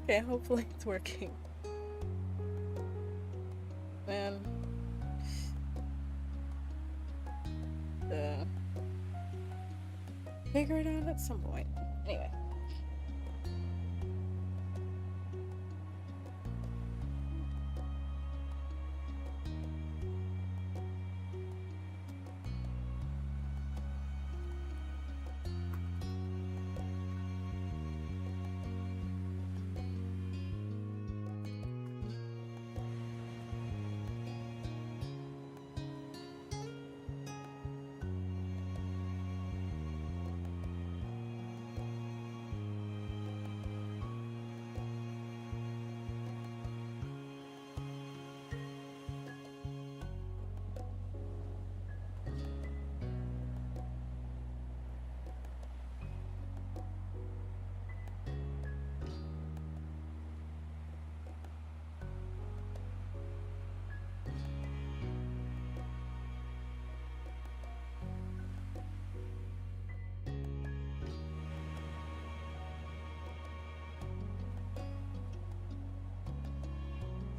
Okay, hopefully it's working. Man. Uh, Figure it out at some point. Anyway.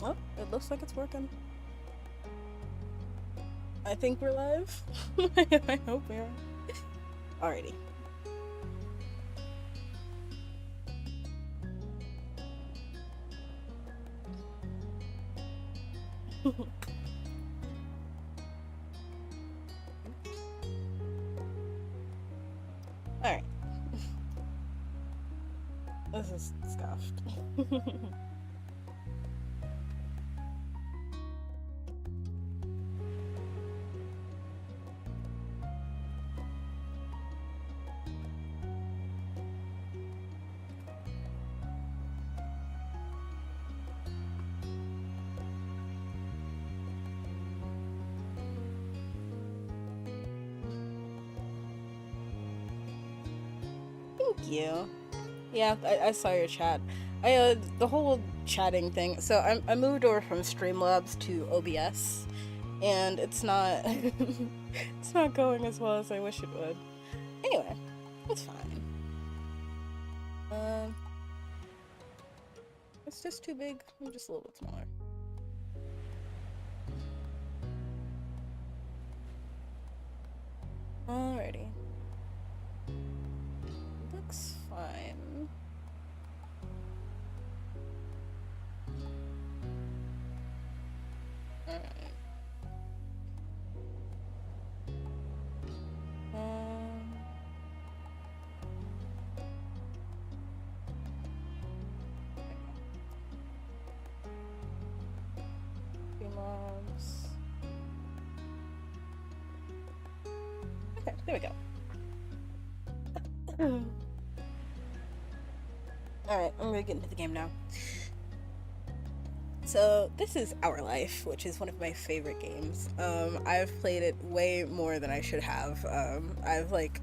Oh, it looks like it's working. I think we're live. I hope we are. Alrighty. Alright. This is scuffed. Thank you. Yeah, I saw your chat. The whole chatting thing. So I moved over from Streamlabs to OBS, and it's not it's not going as well as I wish it would. Anyway, it's fine. Um, it's just too big. I'm just a little bit smaller. Alrighty. Looks fine. Alright. Um, Streamlabs. Okay, there we go. Alright, I'm gonna get into the game now. So, this is Our Life, which is one of my favorite games. I've played it way more than I should have. I've like.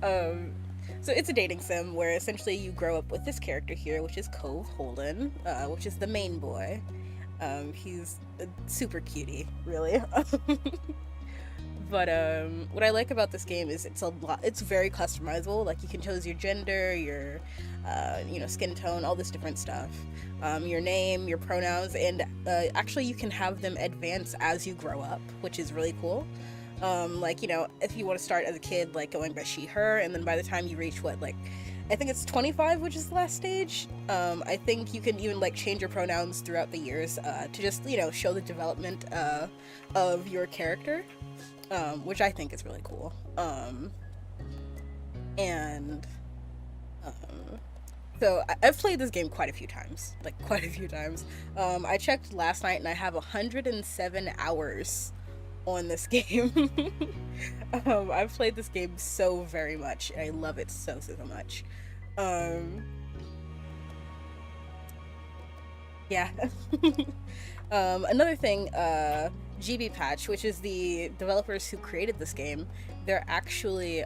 um, so, it's a dating sim where essentially you grow up with this character here, which is Cove Holden, which is the main boy. He's a super cutie, really. But what I like about this game is it's very customizable. Like you can choose your gender, your skin tone, all this different stuff, your name, your pronouns, and actually you can have them advance as you grow up, which is really cool. Like if you want to start as a kid, like going by she her, and then by the time you reach I think it's 25, which is the last stage. I think you can even like change your pronouns throughout the years to just show the development of your character, which I think is really cool. And so I've played this game quite a few times, like quite a few times. I checked last night and I have 107 hours on this game. I've played this game so very much, and I love it so much. Yeah. Another thing, GB Patch, which is the developers who created this game, they're actually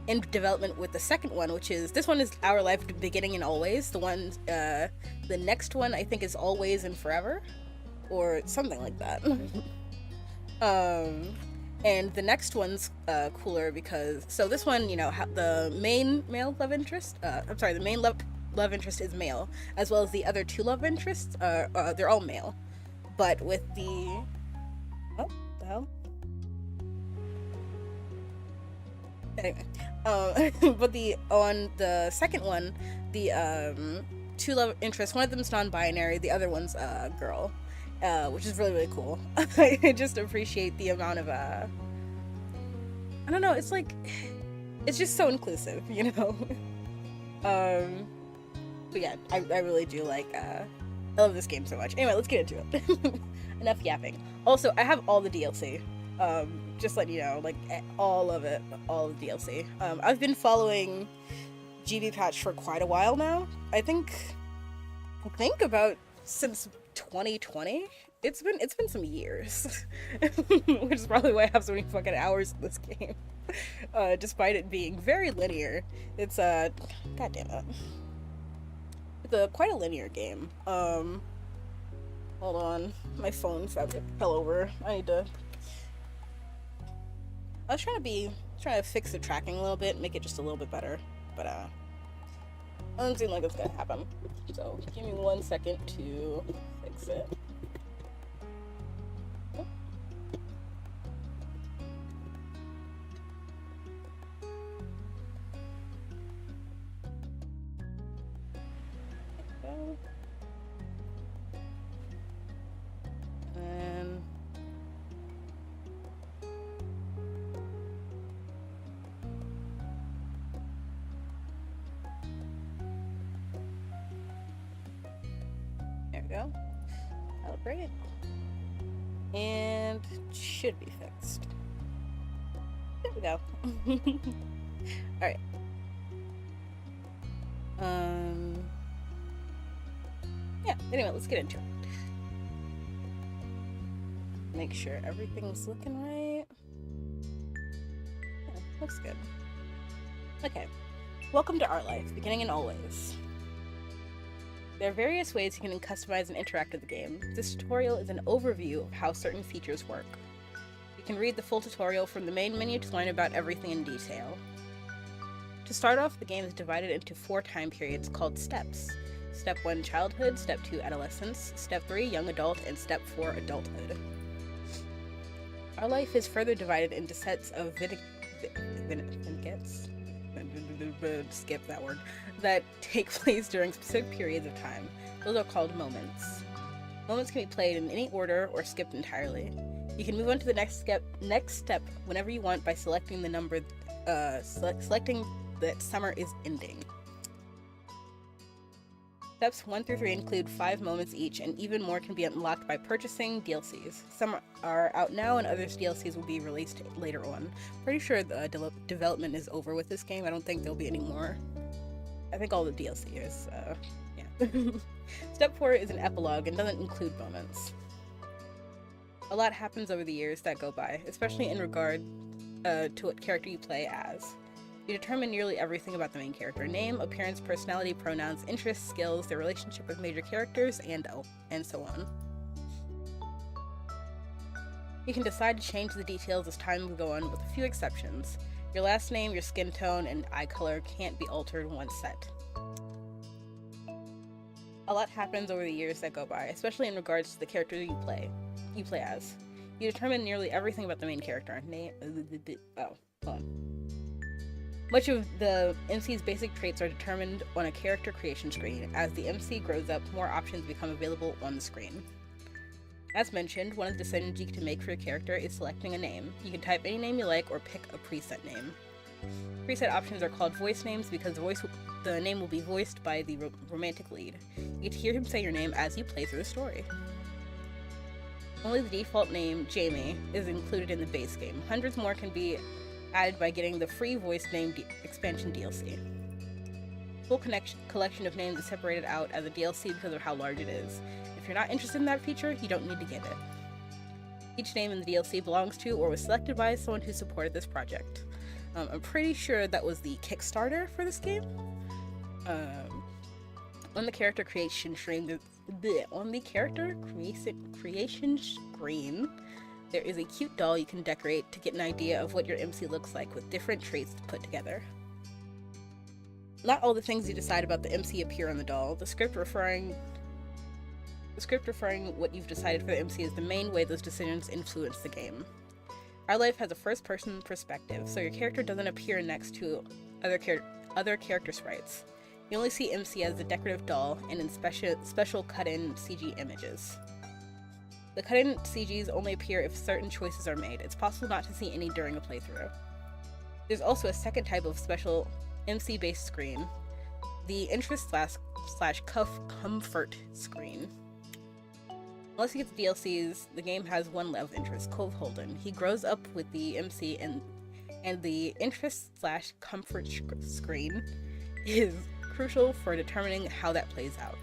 in development with the second one, which is this one is Our Life Beginning and Always. The next one I think is Always and Forever, or something like that. And the next one's cooler because this one, the main male love interest. I'm sorry, the main love love interest is male, as well as the other two love interests. They're all male, but with the the hell. Anyway, but the on the second one, the two love interests. One of them's non-binary. The other one's a girl, which is really cool. I just appreciate the amount of I don't know. It's like it's just so inclusive, you know. But yeah, I really do like. I love this game so much. Anyway, let's get into it. Enough yapping. Also, I have all the DLC. Just letting you know, like all of it, all of the DLC. I've been following GB Patch for quite a while now. I think about since 2020. It's been some years, which is probably why I have so many fucking hours in this game. Despite it being very linear, it's god damn it. It's quite a linear game. Hold on, my phone fell over. I need to. I was trying to fix the tracking a little bit, make it just a little bit better, but it doesn't seem like it's gonna happen. So give me 1 second to fix it. And there we go. Calibrate. And should be fixed. There we go. Alright. Yeah, anyway, let's get into it. Make sure everything's looking right. Yeah, looks good. Okay. Welcome to Art Life, beginning and always. There are various ways you can customize and interact with the game. This tutorial is an overview of how certain features work. You can read the full tutorial from the main menu to learn about everything in detail. To start off, the game is divided into 4 time periods called steps. Step 1, childhood, Step 2, adolescence, Step 3, young adult, and Step 4, adulthood. Our life is further divided into sets of vignettes, skip that word, that take place during specific periods of time. Those are called moments. Moments can be played in any order or skipped entirely. You can move on to the next step whenever you want by selecting the number, selecting that summer is ending. Steps 1 through 3 include 5 moments each, and even more can be unlocked by purchasing DLCs. Some are out now, and others DLCs will be released later on. Pretty sure the development is over with this game. I don't think there'll be any more. I think all the DLC is, yeah. Step 4 is an epilogue and doesn't include moments. A lot happens over the years that go by, especially in regard to what character you play as. You determine nearly everything about the main character: name, appearance, personality, pronouns, interests, skills, their relationship with major characters, and so on. You can decide to change the details as time will go on, with a few exceptions. Your last name, your skin tone, and eye color can't be altered once set. A lot happens over the years that go by, especially in regards to the character you play as. You determine nearly everything about the main character. Name. Hold on. Much of the MC's basic traits are determined on a character creation screen. As the MC grows up, more options become available on the screen. As mentioned, one of the decisions you can make for your character is selecting a name. You can type any name you like or pick a preset name. Preset options are called voice names because the name will be voiced by the romantic lead. You get to hear him say your name as you play through the story. Only the default name, Jamie, is included in the base game. Hundreds more can be added by getting the free voice name expansion DLC. Full collection of names is separated out as a DLC because of how large it is. If you're not interested in that feature, you don't need to get it. Each name in the DLC belongs to or was selected by someone who supported this project. I'm pretty sure that was the Kickstarter for this game. On the character creation screen, there is a cute doll you can decorate to get an idea of what your MC looks like with different traits put together. Not all the things you decide about the MC appear on the doll. The script referring what you've decided for the MC is the main way those decisions influence the game. Our Life has a first-person perspective, so your character doesn't appear next to other character sprites. You only see MC as a decorative doll and in special cut-in CG images. The cut-in CGs only appear if certain choices are made. It's possible not to see any during a playthrough. There's also a second type of special MC-based screen, the interest / comfort screen. Unless you get the DLCs, the game has one love interest, Cove Holden. He grows up with the MC and the interest / comfort screen is crucial for determining how that plays out.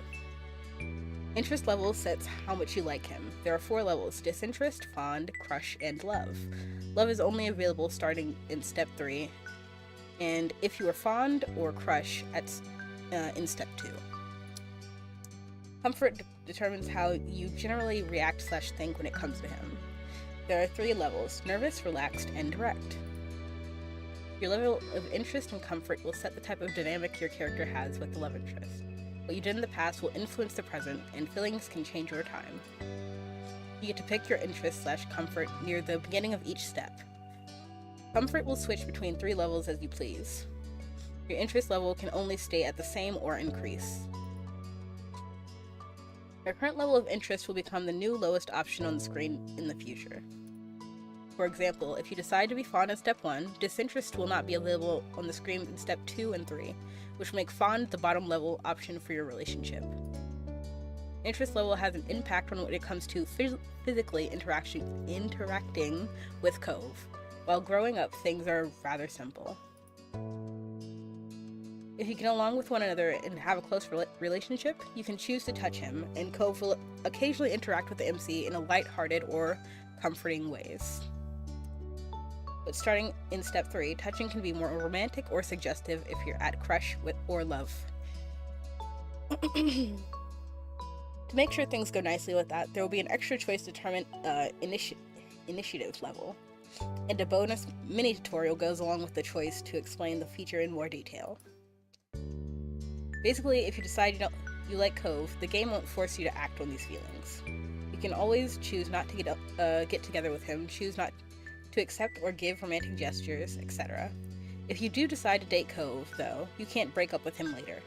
Interest level sets how much you like him. There are 4 levels: disinterest, fond, crush, and love. Love is only available starting in step 3, and if you are fond or crush in step 2. Comfort determines how you generally react / think when it comes to him. There are 3 levels: nervous, relaxed, and direct. Your level of interest and comfort will set the type of dynamic your character has with the love interest. What you did in the past will influence the present, and feelings can change over time. You get to pick your interest / comfort near the beginning of each step. Comfort will switch between 3 levels as you please. Your interest level can only stay at the same or increase. Your current level of interest will become the new lowest option on the screen in the future. For example, if you decide to be fond in step 1, disinterest will not be available on the screen in step 2 and 3, which will make fond the bottom level option for your relationship. Interest level has an impact on when it comes to physically interacting with Cove. While growing up, things are rather simple. If you get along with one another and have a close relationship, you can choose to touch him, and Cove will occasionally interact with the MC in a light-hearted or comforting ways. But starting in step 3, touching can be more romantic or suggestive if you're at crush or love. To make sure things go nicely with that, there will be an extra choice to determine initiative level, and a bonus mini tutorial goes along with the choice to explain the feature in more detail. Basically, if you decide you like Cove, the game won't force you to act on these feelings. You can always choose not to get together with him, choose not to accept or give romantic gestures, etc. If you do decide to date Cove, though, you can't break up with him later.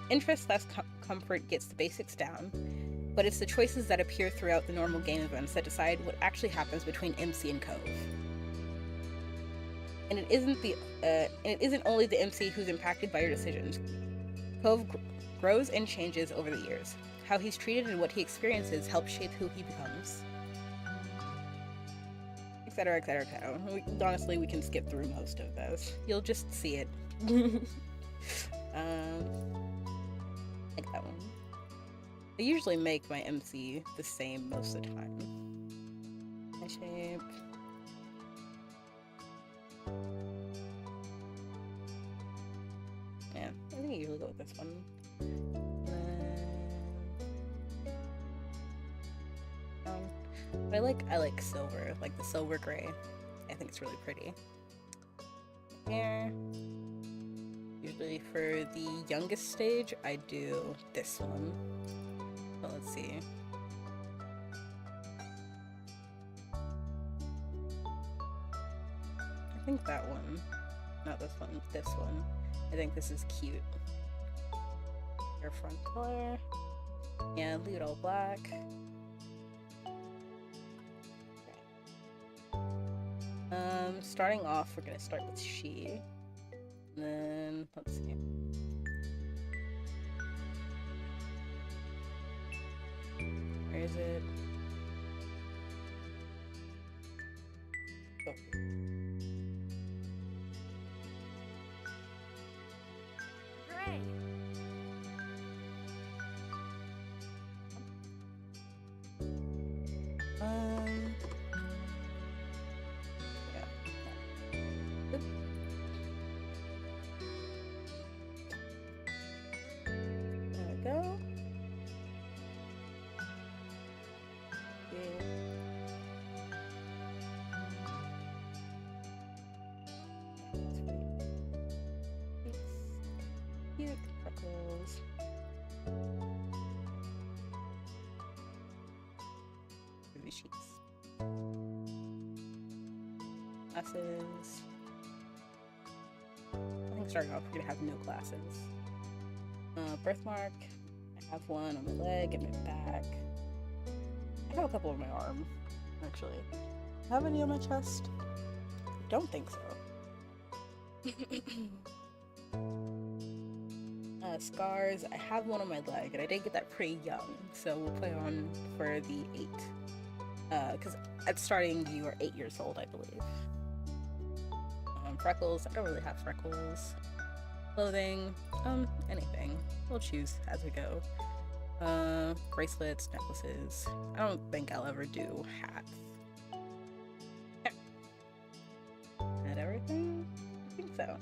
Interest / comfort gets the basics down, but it's the choices that appear throughout the normal game events that decide what actually happens between MC and Cove. And it isn't only the MC who's impacted by your decisions. Cove grows and changes over the years. How he's treated and what he experiences help shape who he becomes. Etc, etc, etc. Honestly, we can skip through most of those. You'll just see it. Like that one. I usually make my MC the same most of the time. My shape. Yeah, I think I usually go with this one. But I like silver, like the silver gray. I think it's really pretty. Here. Usually for the youngest stage, I do this one. So let's see. I think that one. Not this one, this one. I think this is cute. Your front color. Yeah, leave it all black. Starting off, we're gonna start with she. And then, let's see. Where is it? Oh. Hooray! Oop. There we go. Yeah. freckles. Review sheets. Classes. I think starting off we're gonna have no classes. Birthmark. I have one on my leg and my back. I have a couple on my arm, actually. Have any on my chest? Don't think so. Scars. I have one on my leg, and I did get that pretty young, so we'll play on for the 8. Because at starting you are 8 years old, I believe. Freckles. I don't really have freckles. Clothing. Anything. We'll choose as we go. Bracelets, necklaces. I don't think I'll ever do hats. Had everything? I think so.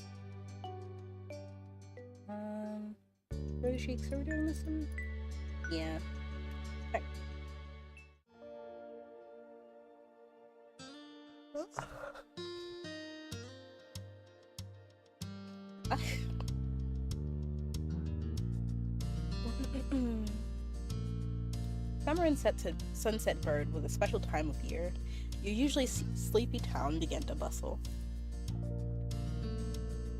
Rose Cheeks, are we doing this one? Yeah. Okay. Summer and Sunset Bird was a special time of year. Your usually sleepy town began to bustle.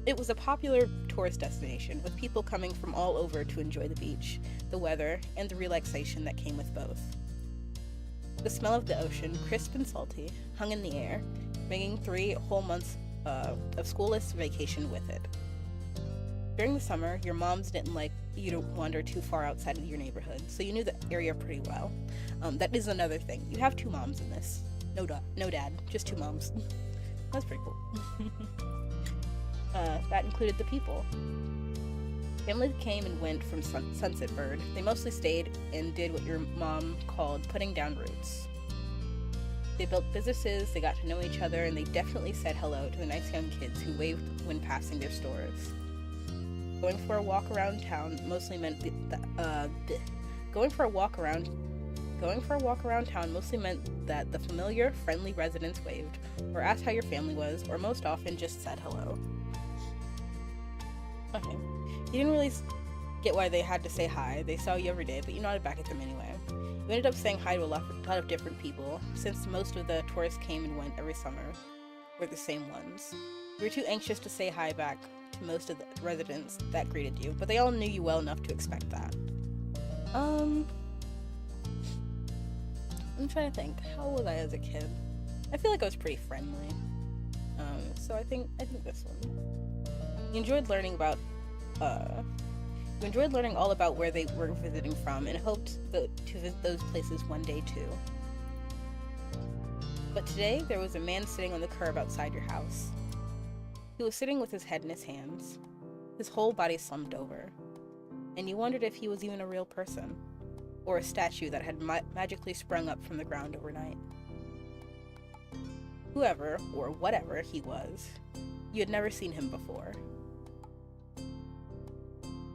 It was a popular tourist destination, with people coming from all over to enjoy the beach, the weather, and the relaxation that came with both. The smell of the ocean, crisp and salty, hung in the air, bringing 3 whole months of schoolless vacation with it. During the summer, your moms didn't like you to wander too far outside of your neighborhood, so you knew the area pretty well. That is another thing. You have 2 moms in this. No dad, just 2 moms. That's pretty cool. That included the people. Families came and went from Sunset Bird. They mostly stayed and did what your mom called putting down roots. They built businesses, they got to know each other, and they definitely said hello to the nice young kids who waved when passing their stores. Going for a walk around town mostly meant that the familiar, friendly residents waved, or asked how your family was, or most often just said hello. Okay. You didn't really get why they had to say hi. They saw you every day, but you nodded back at them anyway. You ended up saying hi to a lot of different people, since most of the tourists came and went every summer were the same ones. You were too anxious to say hi back to most of the residents that greeted you, but they all knew you well enough to expect that. I'm trying to think. How was I as a kid? I feel like I was pretty friendly. So I think this one. You enjoyed learning all about where they were visiting from and hoped to visit those places one day too. But today, there was a man sitting on the curb outside your house. He was sitting with his head in his hands, his whole body slumped over, and you wondered if he was even a real person, or a statue that had magically sprung up from the ground overnight. Whoever, or whatever he was, you had never seen him before.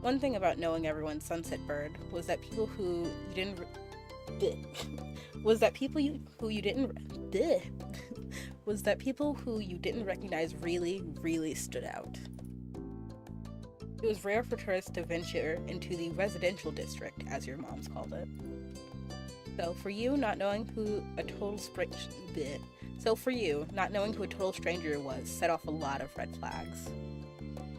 One thing about knowing everyone's Sunset Bird was that people who you didn't recognize really, really stood out. It was rare for tourists to venture into the residential district, as your moms called it. So for you, not knowing who a total stranger was set off a lot of red flags.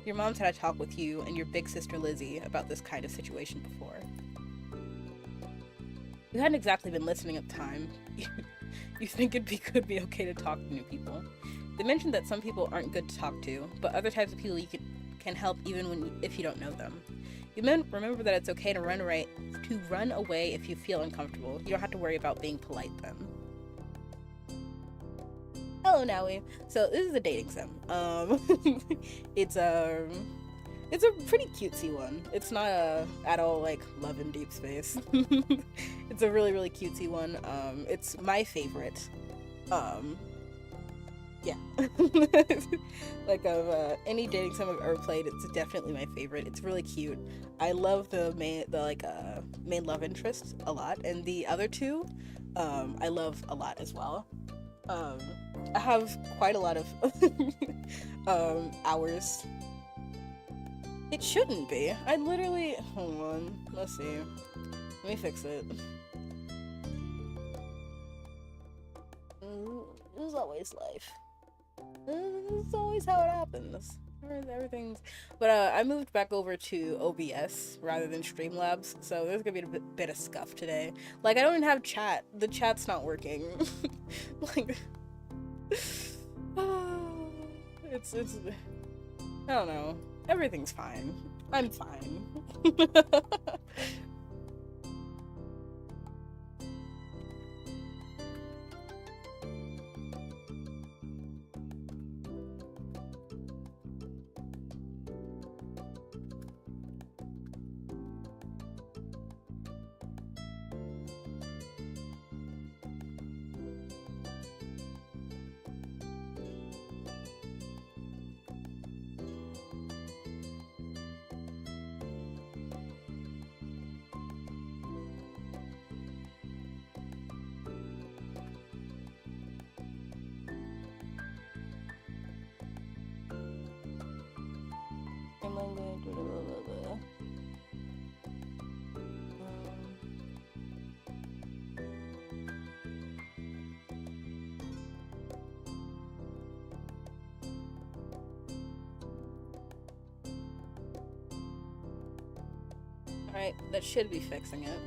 Your mom's had a talk with you and your big sister Lizzie about this kind of situation before. You hadn't exactly been listening at the time. You think could be okay to talk to new people. They mentioned that some people aren't good to talk to, but other types of people can help even if you don't know them. You remember that it's okay to run away if you feel uncomfortable. You don't have to worry about being polite then. Hello, Naui. So this is a dating sim. It's a pretty cutesy one. It's not at all like Love in Deep Space. It's a really, really cutesy one. It's my favorite. Yeah. Like of any dating sim I've ever played, it's definitely my favorite. It's really cute. I love the main love interest a lot, and the other two, I love a lot as well. I have quite a lot of hours It shouldn't be. I literally... Hold on. Let's see. Let me fix it. It's always life. It's always how it happens. Everything's... But I moved back over to OBS rather than Streamlabs, so there's gonna be a bit of scuff today. Like, I don't even have chat. The chat's not working. Like... it's... I don't know. Everything's fine. I'm fine. Alright, that should be fixing it.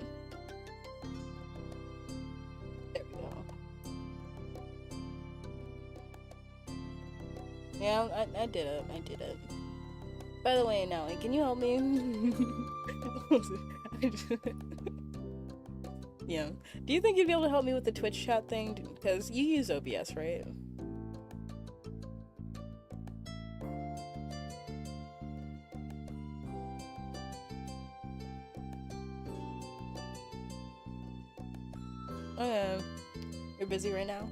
There we go. Yeah, I did it. I did it. By the way, now, can you help me? Yeah. Do you think you'd be able to help me with the Twitch chat thing? Because you use OBS, right? Oh, you're busy right now?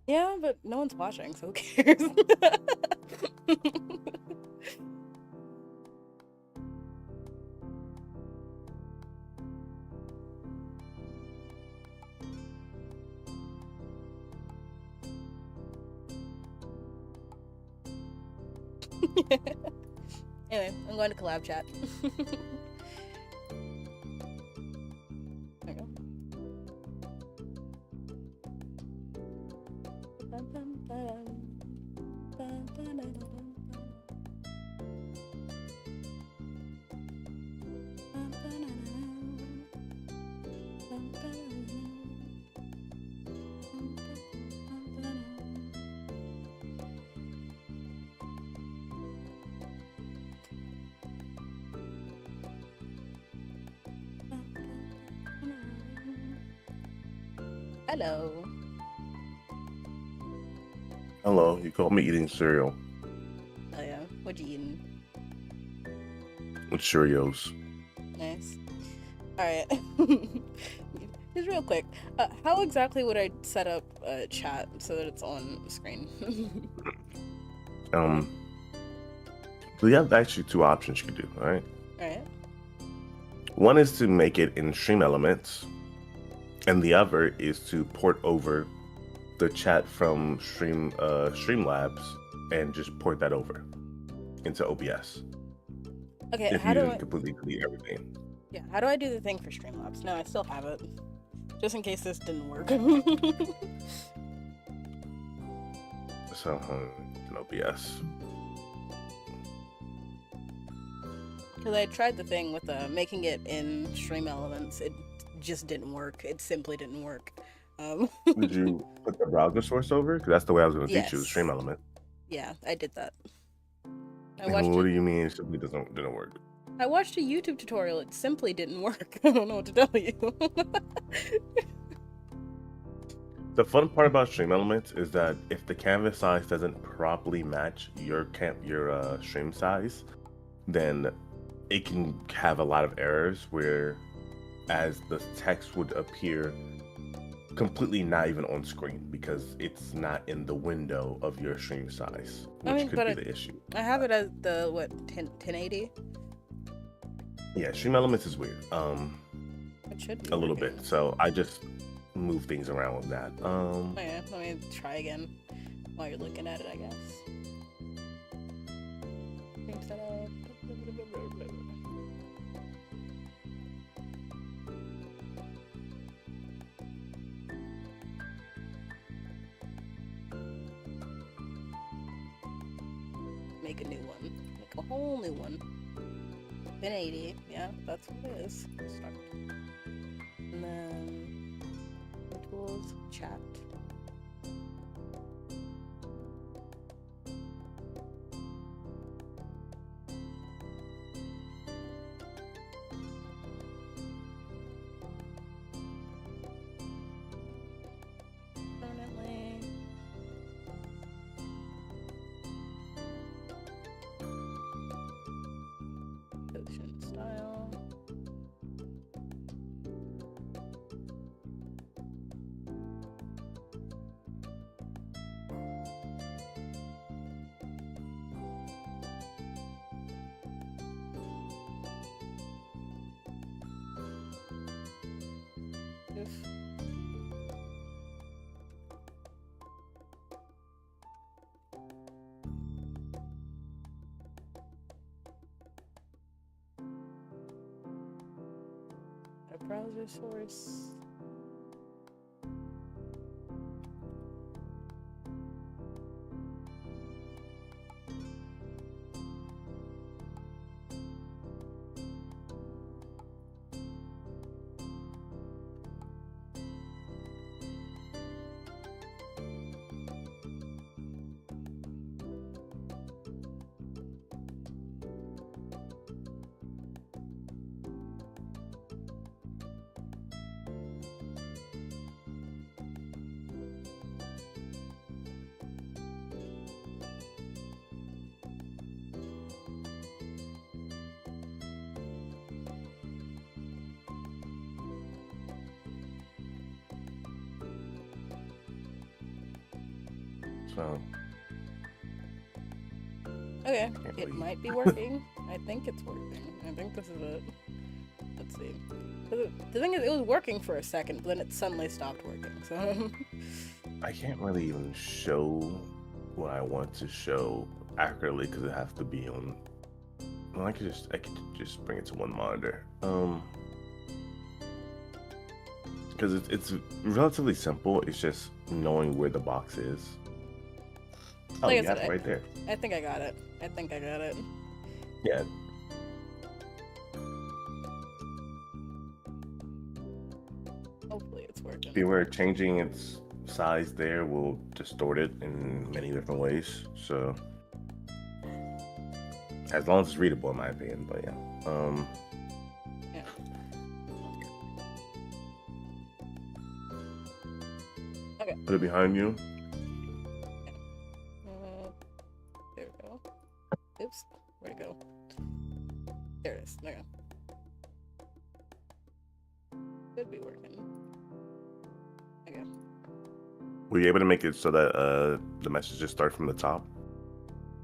Yeah, but no one's watching, so who cares? Anyway, I'm going to collab chat. There we go. Hello. Hello, you called me eating cereal Oh yeah, what you eating? with Cheerios. Nice. Alright. Just real quick, how exactly would I set up chat so that it's on screen? So you have actually two options you can do, all right? Alright. One is to make it in Stream Elements, and the other is to port over the chat from Streamlabs and just port that over into OBS. Okay, If how you do didn't I... completely delete everything. Yeah, how do I do the thing for Streamlabs? No, I still have it. Just in case this didn't work. So, in OBS. Because I tried the thing with making it in Stream Elements. It just didn't work. It simply didn't work. Did you put the browser source over? Because that's the way I was going to teach you, the Yes. Stream Element. Yeah, I did that. And what do you mean it simply didn't work? I watched a YouTube tutorial. It simply didn't work. I don't know what to tell you. The fun part about Stream Elements is that if the canvas size doesn't properly match your stream size, then it can have a lot of errors where as the text would appear completely not even on screen because it's not in the window of your stream size, which could be the issue. I have it as the 1080. Yeah, Stream Elements is weird. It should be a little bit. So I just move things around with that. Okay, let me try again while you're looking at it, I guess. Stream setup. Make a new one. Make a whole new one. 1080. Yeah, that's what it is. Start. And then tools, chat. Permanently. Ocean style. Oof. A browser source. So Okay, Can't it wait. might be working. I think it's working. I think this is it. Let's see. 'Cause the thing is, it was working for a second, but then it suddenly stopped working. So I can't really even show what I want to show accurately because it has to be on. Well, I could just bring it to one monitor. Because it's relatively simple. It's just knowing where the box is. Oh, Like I you said, have it right there. I think I got it. I think I got it. Yeah. Hopefully it's working. Beware, changing its size there will distort it in many different ways. So, as long as it's readable, in my opinion. But yeah. Yeah. Okay. Put it behind you. There we go. Oops. Where'd it go? There it is. There we go. Should be working. Okay. Were you able to make it so that the messages start from the top?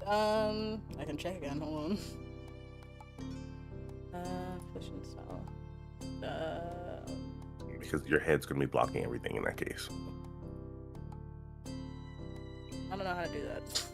I can check again. Hold on. Fishing style. Because your head's gonna be blocking everything in that case. I don't know how to do that.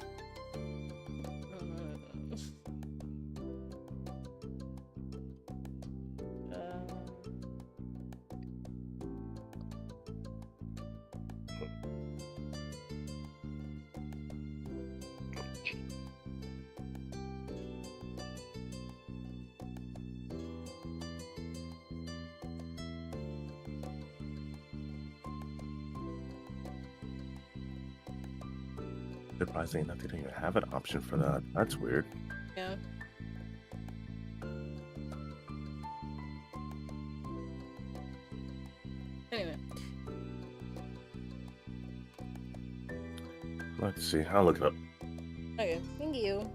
Surprising enough, they don't even have an option for that. That's weird. Yeah. Anyway. Let's see. I'll look it up. Okay, thank you.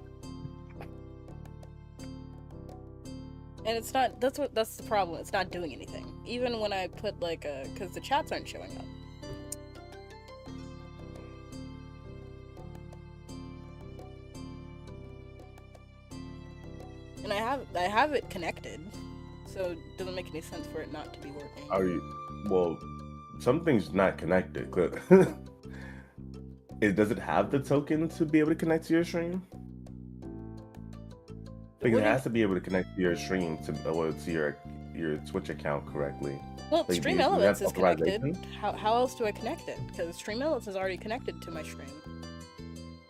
And it's not, that's the problem, it's not doing anything. Even when I put like because the chats aren't showing up. And I have it connected, so it doesn't make any sense for it not to be working. Are you? Well, something's not connected. Does it have the token to be able to connect to your stream? Like, What it do you, has to be able to connect to your stream to your Twitch account correctly. well, Like, Stream does it Elements have is connected. authorization? How else do I connect it? Because Stream Elements is already connected to my stream.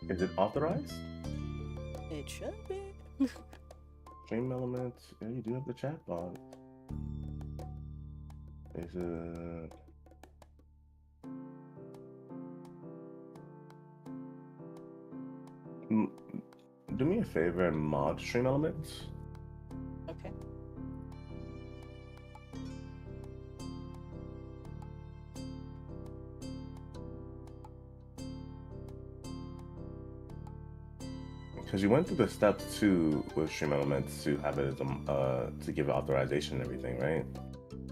Is it authorized? It should be. Stream Elements. Yeah, you do have the chat bot. Is it? Do me a favor and mod Stream Elements. Okay. Because you went through the steps too with Stream Elements to have it as to give it authorization and everything, right?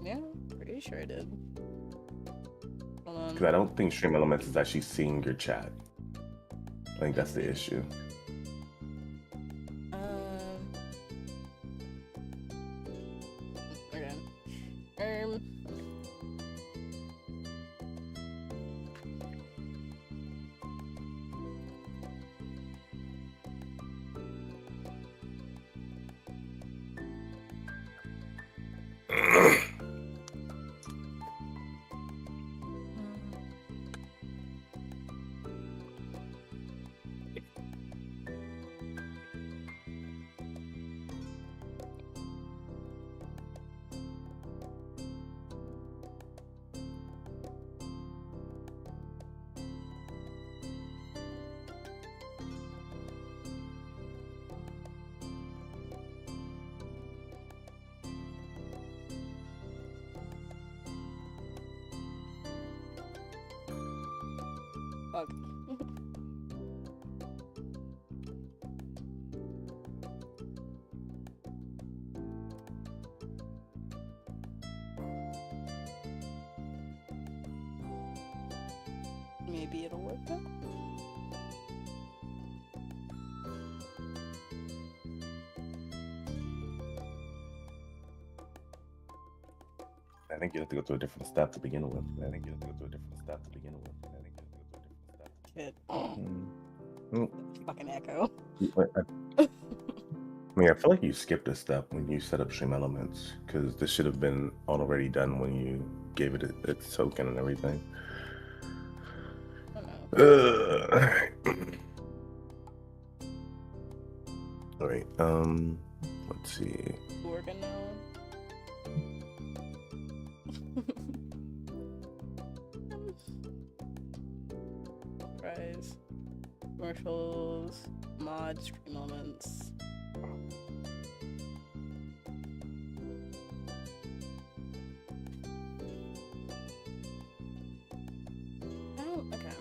Yeah, pretty sure I did. Hold on. Because I don't think Stream Elements is actually seeing your chat. I think that's the issue. Okay. Fuck. Maybe it'll work out. I think you have to go through a different step to begin with. Shit. Mm. Fucking echo. I mean, I feel like you skipped a step when you set up Stream Elements, because this should have been already done when you gave it its token and everything. All right. Let's see. Working now. Price, commercials, mods, Stream Elements. Oh, okay.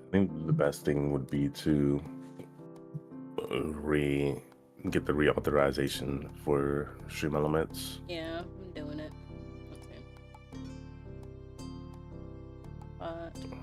I think the best thing would be to get the reauthorization for Stream Elements. Yeah, I'm doing it. Okay.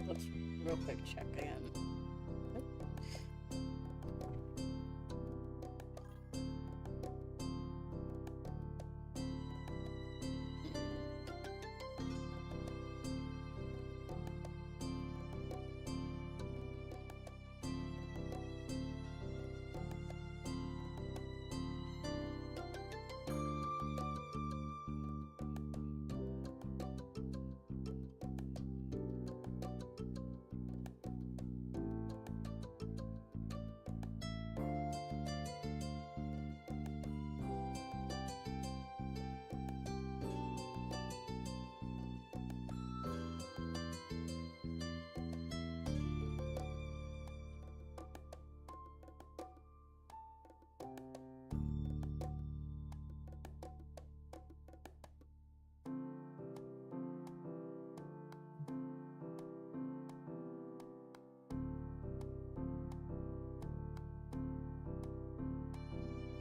Let's real quick check again.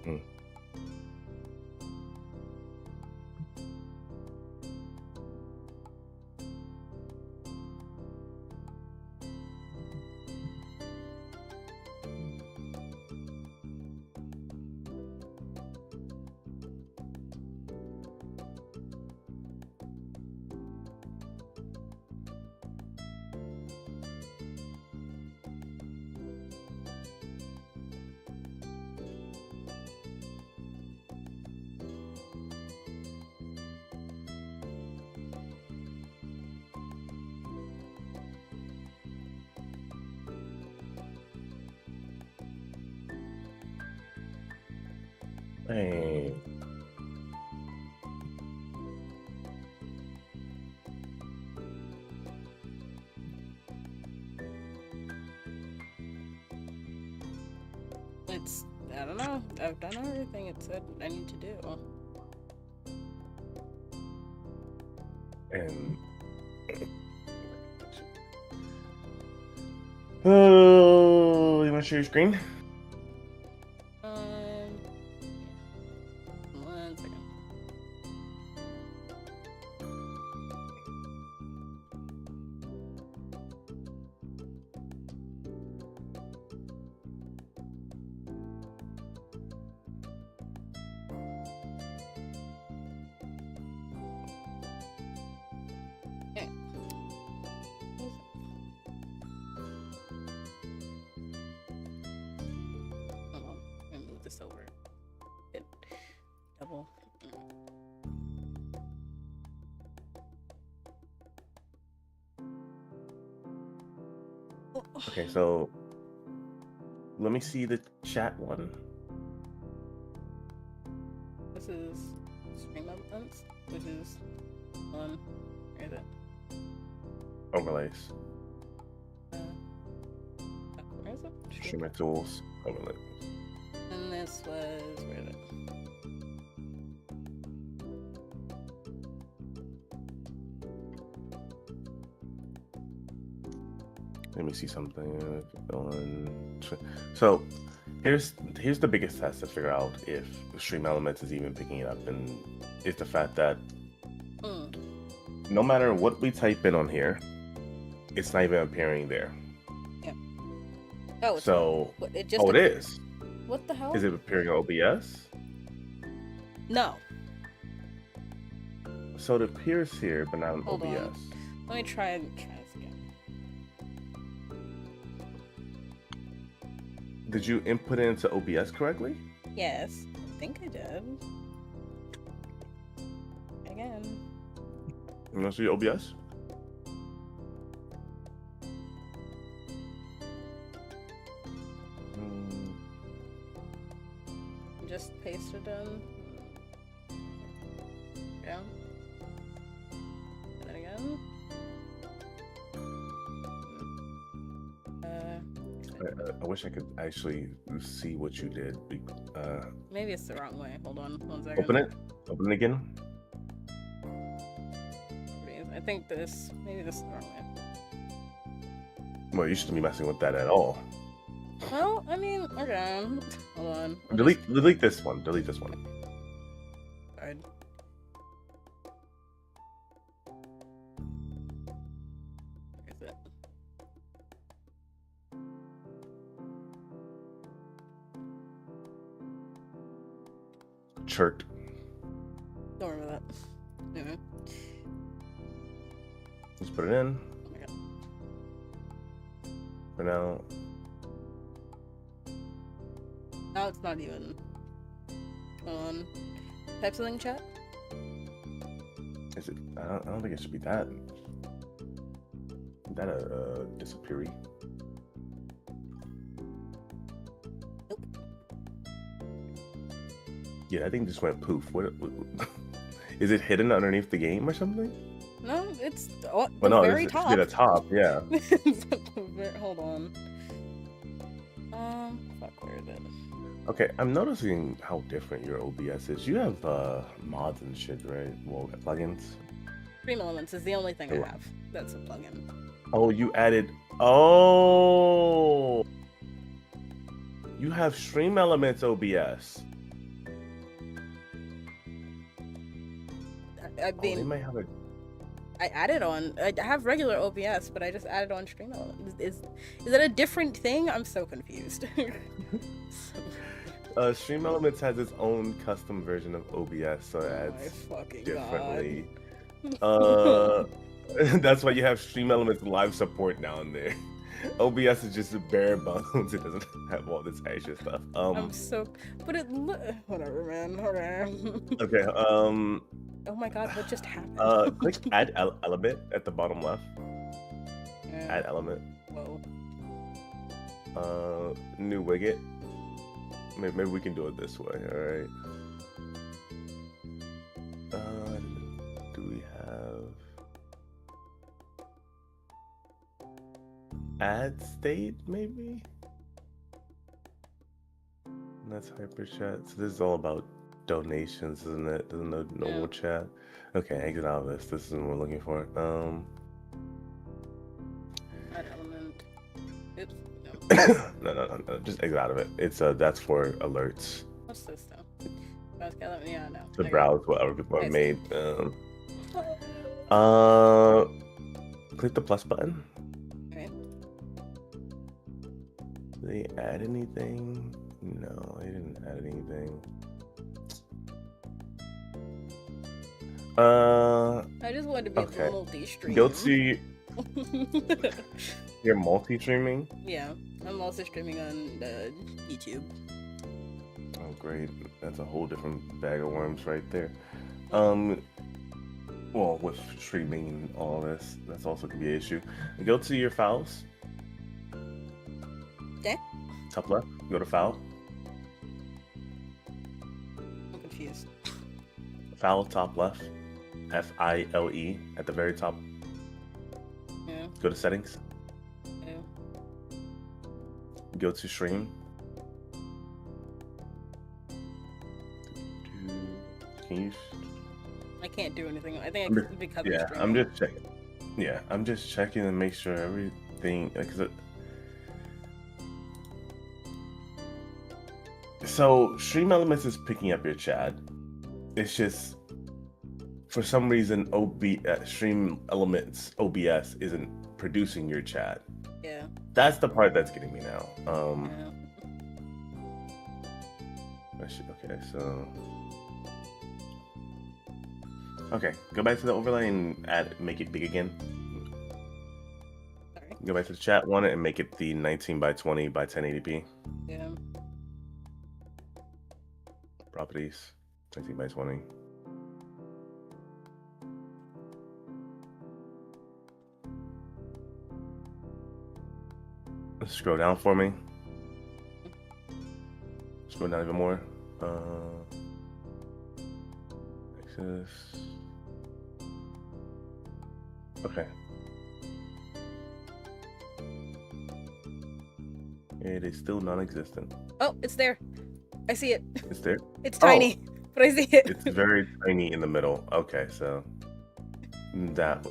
Hmm. Hey. It's, I don't know. I've done everything it said I need to do. And oh, you want to share your screen? One second. Okay. Hold on. Let me move this over. Hit double. Okay, so let me see the chat one. This is stream elements, which is one. Where is it? Overlays. Where is it? Streamer tools. Overlays. And this was, where is it? Let me see something. So here's the biggest test to figure out if Stream Elements is even picking it up, and it's the fact that no matter what we type in on here, it's not even appearing there. Yeah. Oh, it's so not. It just it is. What the hell? Is it appearing on OBS? No. So it appears here, but not on Hold OBS. on. Let me try this again. Did you input it into OBS correctly? Yes, I think I did. Again. You want to see OBS? Just paste it in. Yeah. And then again. I wish I could actually see what you did. Maybe it's the wrong way. Hold on, 1 second. Open it. Open it again. I think maybe this is the wrong way. Well, you shouldn't be messing with that at all. Well, I mean, okay. Hold on. Delete this one. Delete this one. Sorry. Where is it? chirked. Don't remember that. Anyway. Let's put it in. Oh my god. For now. Now it's not even on. Type something, chat. Is it? I don't think it should be that. That disappearing. Nope. Yeah, I think just went poof. What is it hidden underneath the game or something? No, it's the Well, no, very it should top. be the top. Yeah. Hold on. Fuck, where is it? Okay, I'm noticing how different your OBS is. You have mods and shit, right? Well, plugins. Stream Elements is the only thing Oh. I have. That's a plugin. Oh, you added. Oh, you have Stream Elements OBS. I Oh, they mean, might have a. I added on. I have regular OBS, but I just added on Stream Elements. Is that a different thing? I'm so confused. Stream Elements has its own custom version of OBS, so it Oh my adds fucking differently. god. That's why you have Stream Elements live support down there. OBS is just bare bones. It doesn't have all this extra stuff. I'm so. But it. Whatever, man. Okay. Okay. Oh my god, what just happened? Click Add Element at the bottom left. Yeah. Add Element. Whoa. New widget. Maybe we can do it this way. All right. Do we have add state? Maybe. That's hyper chat. So this is all about donations, isn't it? Doesn't know normal chat. Okay, exit out of this. This is what we're looking for. Add element. Oops. No. No. Just exit out of it. It's that's for alerts. What's this though? Yeah, no. To Okay. browse whatever people have I see. made. Click the plus button. Okay. Did they add anything? No, they didn't add anything. I just wanted to be Okay. multi-stream. Go to your multi-streaming. Yeah, I'm also streaming on YouTube. Oh, great. That's a whole different bag of worms right there. Well, with streaming and all this, that's also could be an issue. Go to your files. Okay. Top left. Go to file. I'm confused. File top left. FILE at the very top. Yeah. Go to settings. Yeah. Go to stream. Can you? I can't do anything. I think I'm I just- could become Yeah, streaming. I'm just checking. Yeah, I'm just checking to make sure everything. So Stream Elements is picking up your chat. It's just for some reason Stream Elements OBS isn't producing your chat. Yeah. That's the part that's getting me now. Yeah. Okay, so. Okay, go back to the overlay and make it big again. Sorry. Go back to the chat one and make it the 19 by 20 by 1080p. Yeah. Properties, 19 by 20. Scroll down for me. Scroll down even more. Access. Okay. It is still non-existent. Oh, it's there. I see it. It's there. It's tiny, but I see it. It's very tiny in the middle. Okay, so that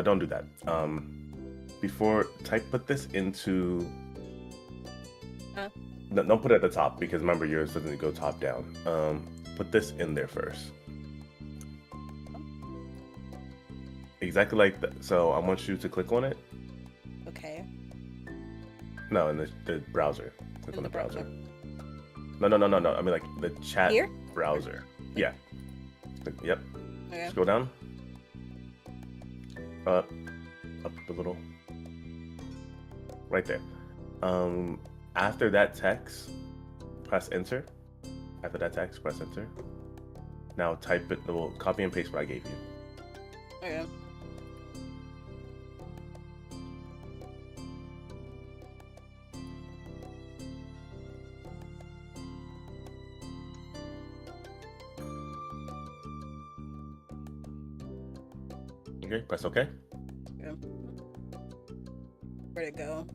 don't do that. Before put this into. No, don't put it at the top because remember yours doesn't go top down. Put this in there first. Exactly like that. So I want you to click on it. Okay. No, in the browser. Click In on the the browser. browser. No. I mean like the chat. Here? browser. Yeah. Yep. Okay. Just go down. Up a little. Right there. After that text, press enter. After that text, press enter. Now type it. Well, copy and paste what I gave you. Okay. Okay. Press OK. Okay. Where'd it go?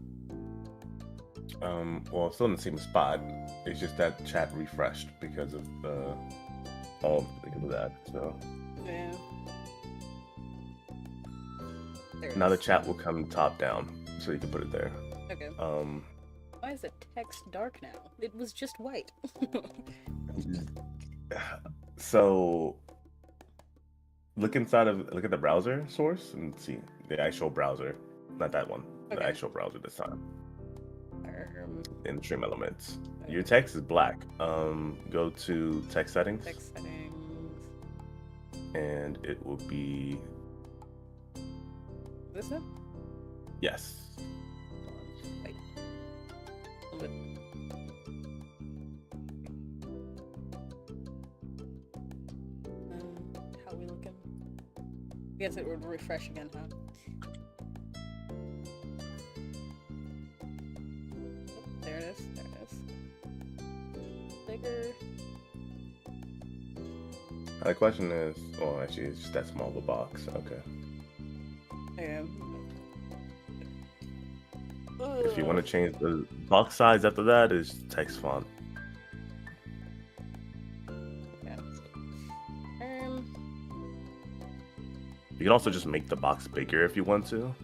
Well, it's still in the same spot. It's just that chat refreshed because of all of that. So Yeah. There it now the is. chat will come top down, so you can put it there. Okay. Why is the text dark now? It was just white. So look at the browser source and see the actual browser, not that one. The Okay. actual browser this time Um, in Stream Elements. Your text is black. Go to text settings, text settings. and it will be This one? yes. Wait. What? How we looking? I guess it would refresh again, huh? Oh, there it is. There it is. Bigger. The question is, oh, actually, it's just that small of a box. Okay. Yeah. If you want to change the box size after that, is text font. Yeah. You can also just make the box bigger if you want to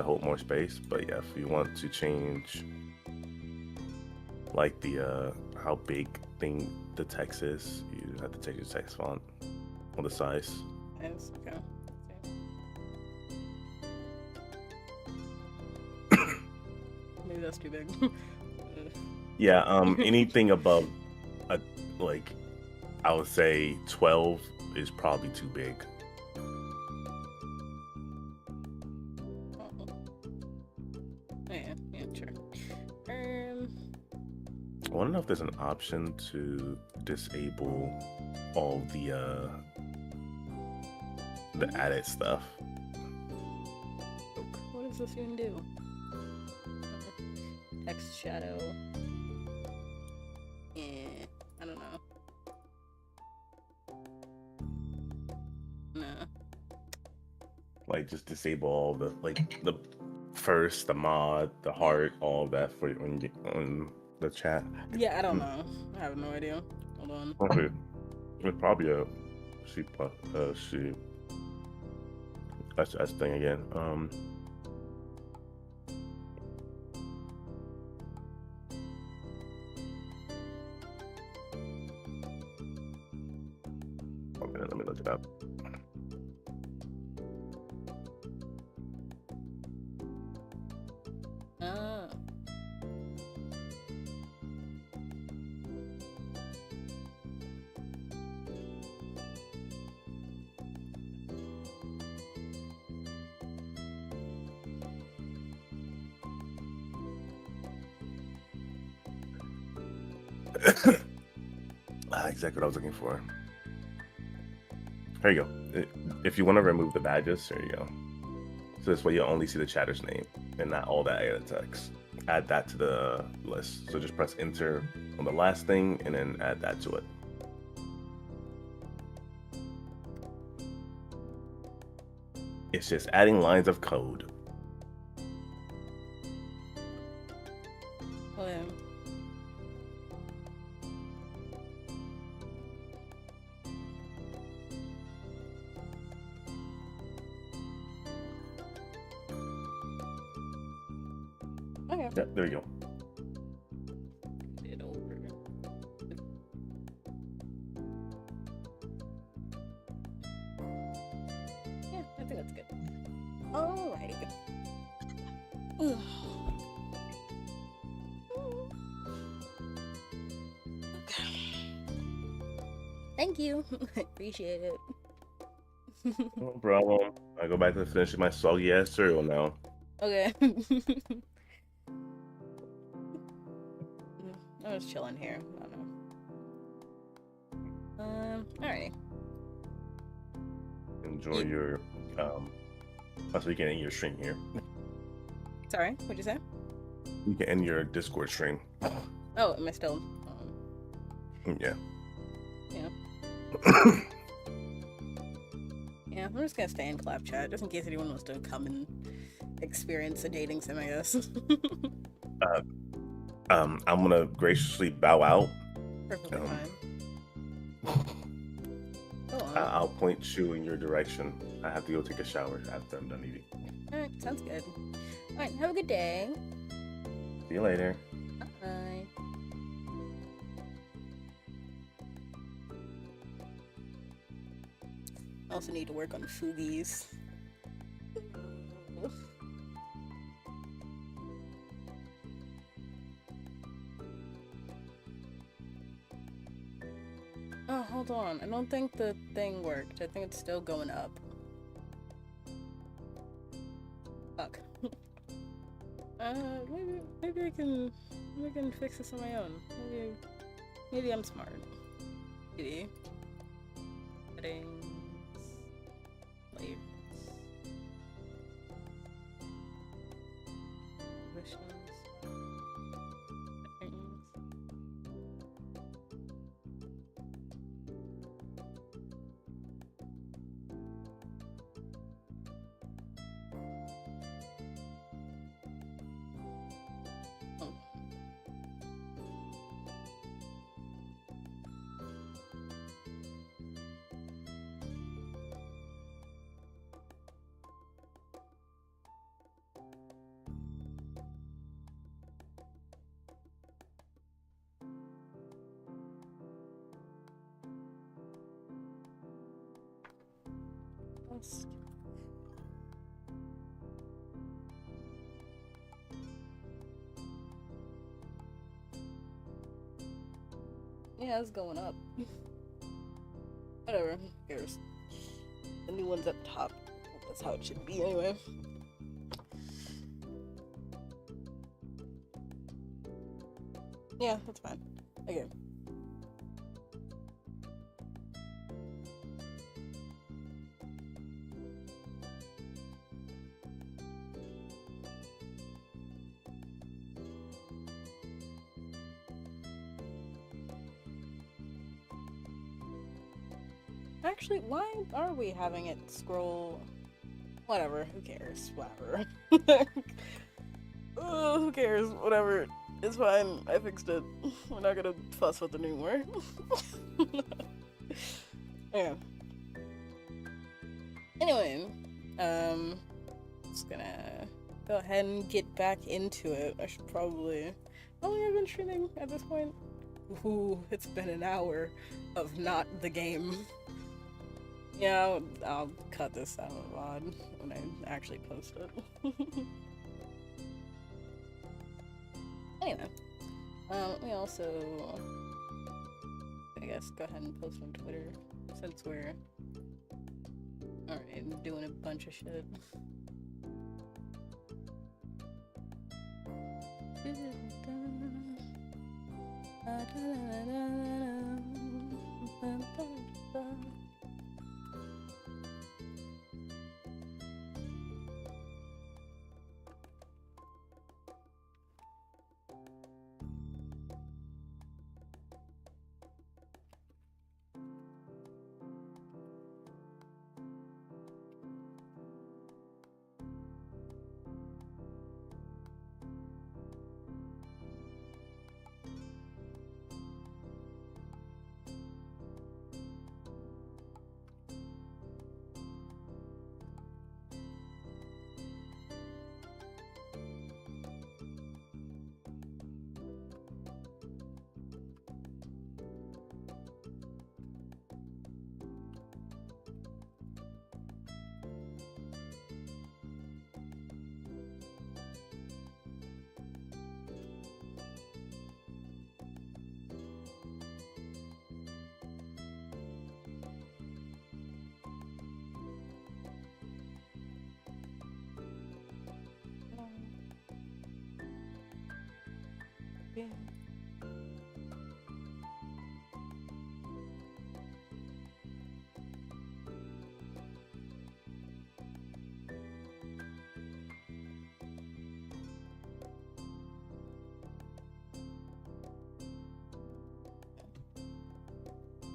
hold more space. But yeah, if you want to change like the how big the text is, you have to change the text font or the size. Yes, okay. Maybe that's too big. Yeah, anything above like I would say 12 is probably too big. Yeah, sure. I want to know if there's an option to disable all the added stuff. What does this even do? Text shadow. Yeah, I don't know. No. Like just disable all the the first, the mod, the heart, all of that for when you on the chat. Yeah, I don't know. I have no idea. Hold on. Okay, it's probably a C plus C. That's the thing again. Okay, let me look it up. Ah. Exactly what I was looking for. There you go. If you want to remove the badges, there you go. So this way you'll only see the chatter's name and not all that added text. Add that to the list. So just press enter on the last thing and then add that to it. It's just adding lines of code. Oh, yeah. Okay. Yep, there you go. It over. Yeah, I think that's good. Alright. Okay. Thank you. Appreciate it. No problem. I go back to finishing my soggy ass cereal now. Okay. I'm just chilling here. I don't know. Alrighty. Enjoy your so you can end your stream here. Sorry, what'd you say? You can end your Discord stream. Oh, am I still? Yeah. Yeah. Yeah, I'm just gonna stay in clap chat just in case anyone wants to come and experience a dating sim, I guess. I'm gonna graciously bow out. Perfectly fine. Go on. I'll point you in your direction. I have to go take a shower after I'm done eating. Alright, sounds good. Alright, have a good day. See you later. Bye. I also need to work on Fugies. Oh, hold on. I don't think the thing worked. I think it's still going up. Fuck. Maybe I can fix this on my own. Maybe I'm smart. Maybe. Settings. Labels. Permissions. Settings. Oh. Lost. Yeah, it's going up. Whatever, who cares? The new one's up top. That's how it should be anyway. Yeah, that's fine. Okay. Actually, why are we having it scroll? Whatever, who cares? Whatever. Who cares? Whatever. It's fine. I fixed it. We're not gonna fuss with it anymore. Yeah. Anyway, just gonna go ahead and get back into it. I should probably. How long have I been streaming at this point? Ooh, it's been an hour of not the game. Yeah, I'll cut this out of VOD when I actually post it. Anyway, we also, I guess, go ahead and post on Twitter since we're alright doing a bunch of shit.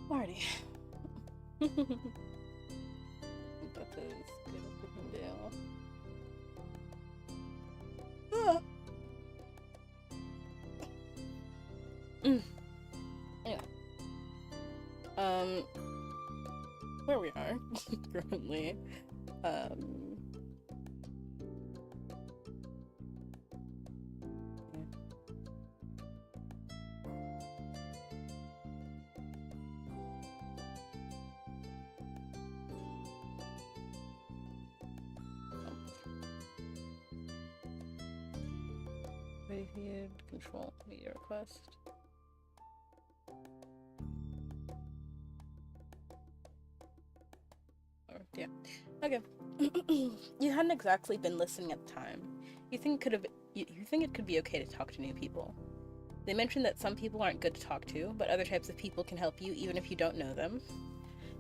Marty. That is good looking deal. Ah. Anyway. Where we are currently. Radiated control media request. Yeah. Okay. You hadn't exactly been listening at the time. You think it could be okay to talk to new people. They mentioned that some people aren't good to talk to, but other types of people can help you even if you don't know them.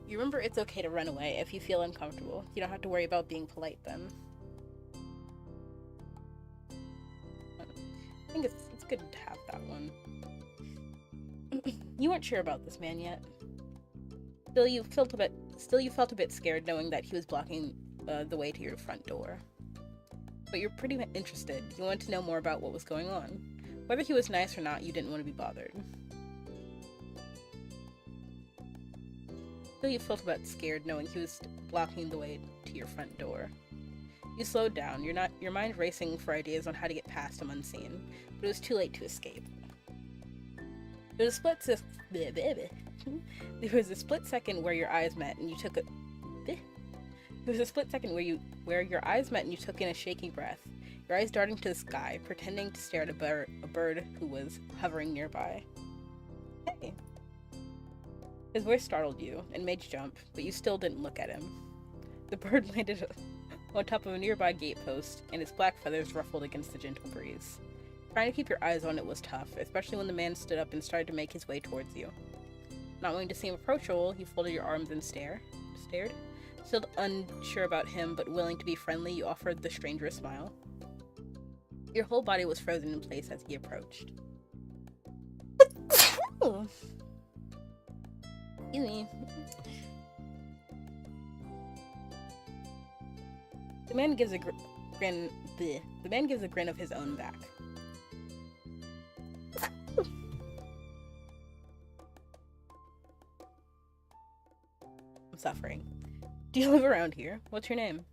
You remember it's okay to run away if you feel uncomfortable. You don't have to worry about being polite then. I think it's good to have that one. You weren't sure about this man yet. Still, you felt a bit scared knowing that he was blocking the way to your front door. But you're pretty interested. You wanted to know more about what was going on. Whether he was nice or not, you didn't want to be bothered. Still, you felt a bit scared knowing he was blocking the way to your front door. You slowed down, your mind racing for ideas on how to get past him unseen, but it was too late to escape. There was a split second where your eyes met and you took a where your eyes met and you took in a shaky breath, your eyes darting to the sky, pretending to stare at a bird who was hovering nearby. Hey. His voice startled you and made you jump, but you still didn't look at him. The bird landed on top of a nearby gatepost, and its black feathers ruffled against the gentle breeze. Trying to keep your eyes on it was tough, especially when the man stood up and started to make his way towards you. Not wanting to seem approachable, you folded your arms and stared. Still unsure about him, but willing to be friendly, you offered the stranger a smile. Your whole body was frozen in place as he approached. Excuse me. The man gives a grin. The man gives a grin of his own back. I'm suffering. Do you live around here? What's your name?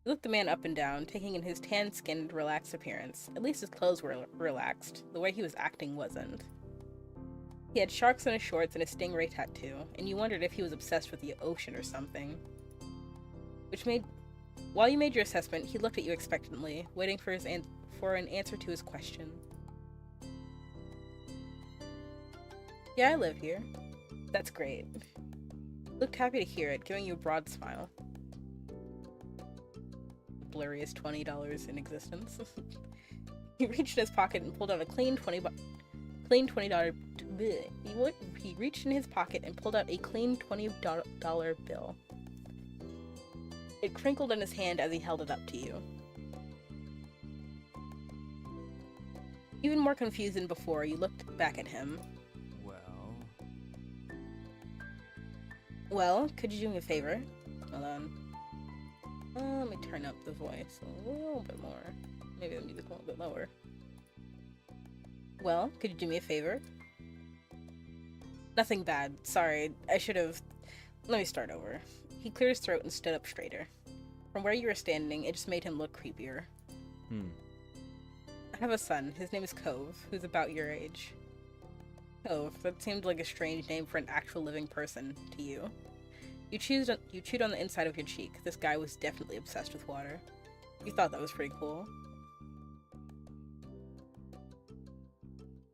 You looked the man up and down, taking in his tan-skinned, relaxed appearance. At least his clothes were relaxed. The way he was acting wasn't. He had sharks on his shorts and a stingray tattoo, and you wondered if he was obsessed with the ocean or something. While you made your assessment, he looked at you expectantly, waiting for an answer to his question. Yeah, I live here. That's great. Looked happy to hear it, giving you a broad smile. The blurriest $20 in existence. He reached in his pocket and pulled out a clean $20. He reached in his pocket and pulled out a clean $20 bill. It crinkled in his hand as he held it up to you. Even more confused than before, you looked back at him. Well, could you do me a favor? Hold on. Let me turn up the voice a little bit more. Maybe the music a little bit lower. Well, could you do me a favor? Nothing bad. Sorry, I should have... Let me start over. He cleared his throat and stood up straighter. From where you were standing, it just made him look creepier. I have a son. His name is Cove, who's about your age. Cove, that seemed like a strange name for an actual living person to you. You chewed on the inside of your cheek. This guy was definitely obsessed with water. You thought that was pretty cool.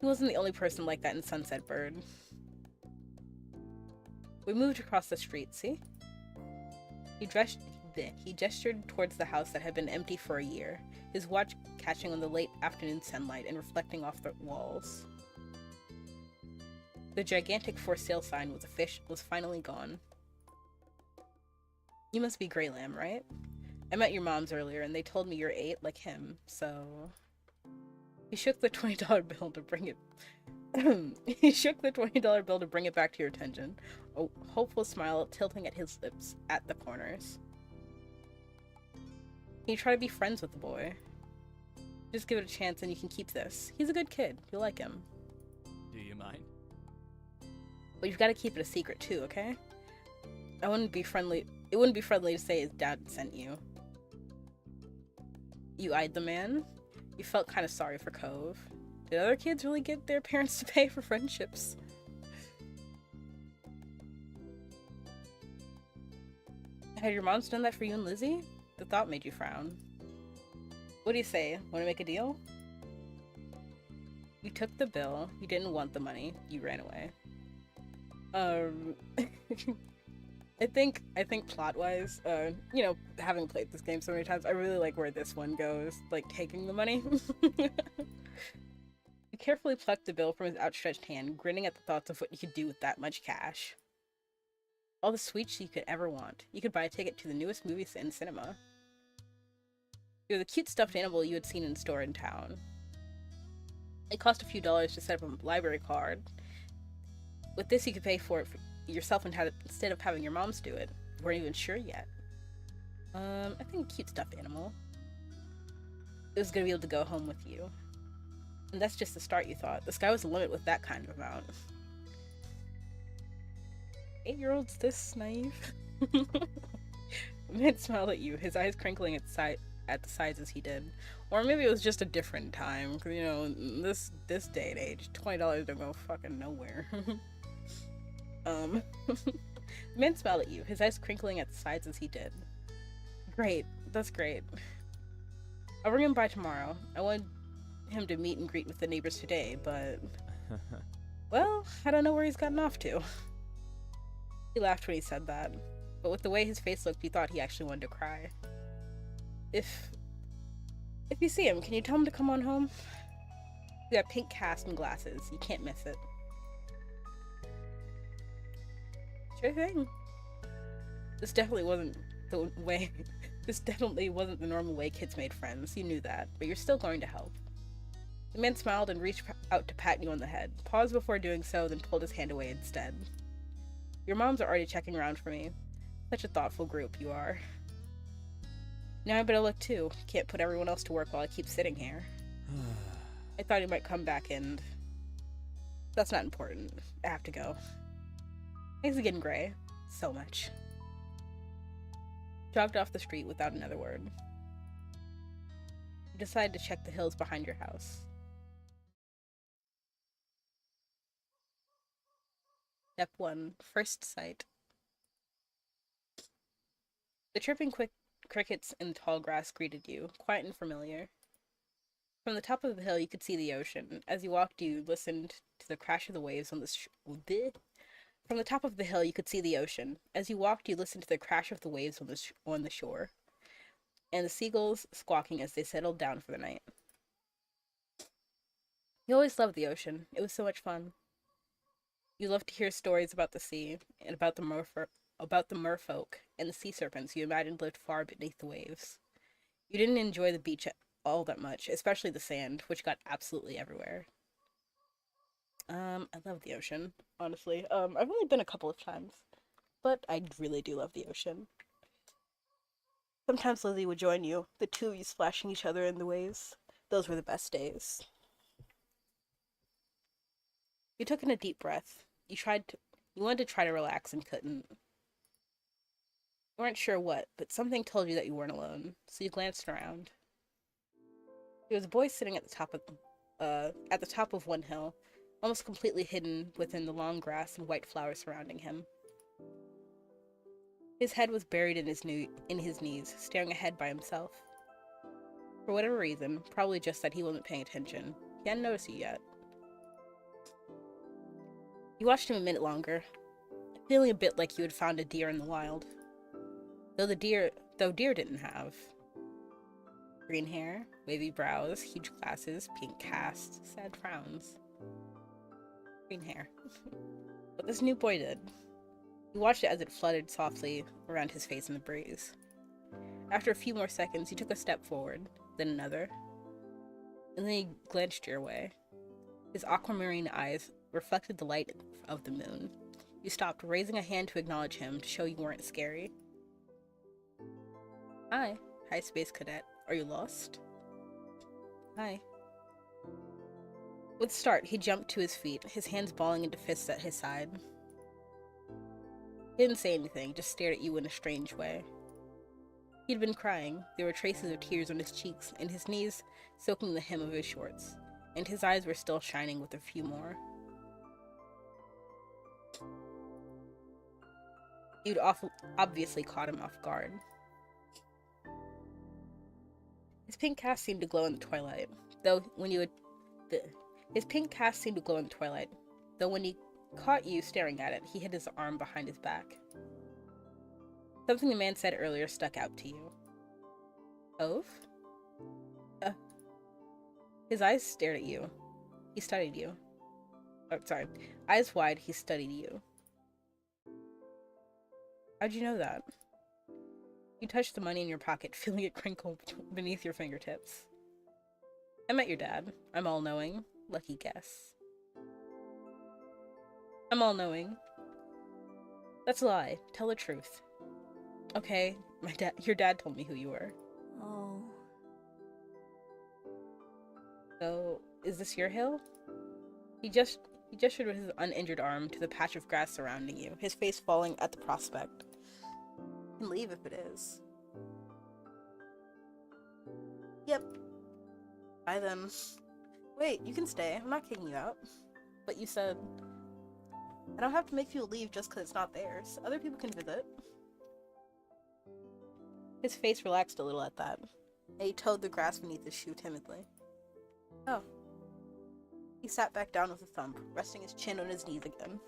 He wasn't the only person like that in Sunset Bird. We moved across the street, see? He He gestured towards the house that had been empty for a year, his watch catching on the late afternoon sunlight and reflecting off the walls. The gigantic for sale sign with a fish was finally gone. You must be Grey Lamb, right? I met your moms earlier and they told me you're 8 like him, so... He shook the $20 bill to bring it... He shook the $20 bill to bring it back to your attention, a hopeful smile tilting at his lips at the corners. Can you try to be friends with the boy? Just give it a chance and you can keep this. He's a good kid. You'll like him. Do you mind? But you've got to keep it a secret too, okay? It wouldn't be friendly to say his dad sent you. You eyed the man? You felt kind of sorry for Cove. Did other kids really get their parents to pay for friendships? Had your moms done that for you and Lizzie? The thought made you frown. What do you say? Want to make a deal? You took the bill. You didn't want the money. You ran away. I think plot-wise, you know, having played this game so many times, I really like where this one goes, like taking the money. He carefully plucked the bill from his outstretched hand, grinning at the thoughts of what you could do with that much cash. All the sweets you could ever want. You could buy a ticket to the newest movies in cinema. It was a cute stuffed animal you had seen in a store in town. It cost a few dollars to set up a library card. With this, you could pay for it yourself instead of having your moms do it. You weren't even sure yet. I think cute stuffed animal. It was gonna be able to go home with you. And that's just the start, you thought. The sky was the limit with that kind of amount. 8-year-olds this naive? Mid smiled at you, his eyes crinkling at the sides as he did. Or maybe it was just a different time, because, you know, this day and age, $20 don't go fucking nowhere. The man smiled at you, his eyes crinkling at the sides as he did. Great, that's great. I'll bring him by tomorrow. I wanted him to meet and greet with the neighbors today, but... Well, I don't know where he's gotten off to. He laughed when he said that, but with the way his face looked, you thought he actually wanted to cry. If you see him, can you tell him to come on home? He's got a pink cast and glasses. You can't miss it. Sure thing. This definitely wasn't the normal way kids made friends. You knew that, but you're still going to help. The man smiled and reached out to pat you on the head, paused before doing so, then pulled his hand away instead. Your moms are already checking around for me. Such a thoughtful group you are. Now I better look too. Can't put everyone else to work while I keep sitting here. I thought he might come back and... That's not important. I have to go. Thanks again, Gray. So much. Jogged off the street without another word. You decided to check the hills behind your house. Step 1. First sight. The chirping crickets in the tall grass greeted you, quiet and familiar. From the top of the hill, you could see the ocean. As you walked, you listened to the crash of the waves on the From the top of the hill, you could see the ocean. As you walked, you listened to the crash of the waves on the shore, and the seagulls squawking as they settled down for the night. You always loved the ocean. It was so much fun. You loved to hear stories about the sea, and about the merfolk and the sea serpents you imagined lived far beneath the waves. You didn't enjoy the beach all that much, especially the sand, which got absolutely everywhere. I love the ocean, honestly. I've only been a couple of times, but I really do love the ocean. Sometimes Lizzie would join you, the two of you splashing each other in the waves. Those were the best days. You took in a deep breath. You wanted to try to relax and couldn't. You weren't sure what, but something told you that you weren't alone, so you glanced around. There was a boy sitting at the top of one hill, almost completely hidden within the long grass and white flowers surrounding him. His head was buried in his knees, staring ahead by himself. For whatever reason, probably just that he wasn't paying attention, he hadn't noticed you yet. You watched him a minute longer, feeling a bit like you had found a deer in the wild. Though the deer though Deer didn't have. Green hair, wavy brows, huge glasses, pink cast, sad frowns. Green hair. But this new boy did. He watched it as it fluttered softly around his face in the breeze. After a few more seconds, he took a step forward, then another. And then he glanced your way. His aquamarine eyes reflected the light of the moon. You stopped, raising a hand to acknowledge him, to show you weren't scary. Hi. Hi, Space Cadet. Are you lost? Hi. With a start, he jumped to his feet, his hands balling into fists at his side. He didn't say anything, just stared at you in a strange way. He'd been crying. There were traces of tears on his cheeks, and his knees soaking the hem of his shorts, and his eyes were still shining with a few more. You'd obviously caught him off guard. His pink cast seemed to glow in the twilight, though when he caught you staring at it, he hid his arm behind his back. Something the man said earlier stuck out to you. Cove? His eyes stared at you. He studied you. Oh, sorry. Eyes wide, he studied you. How'd you know that? You touched the money in your pocket, feeling it crinkle beneath your fingertips. I met your dad. I'm all-knowing. Lucky guess. I'm all-knowing. That's a lie. Tell the truth. Okay, your dad told me who you were. Oh. So, is this your hill? He gestured with his uninjured arm to the patch of grass surrounding you, his face falling at the prospect. You can leave if it is. Yep. Bye then. Wait, you can stay. I'm not kicking you out. But you said... I don't have to make you leave just because it's not theirs. Other people can visit. His face relaxed a little at that, and he toed the grass beneath his shoe timidly. Oh. He sat back down with a thump, resting his chin on his knees again.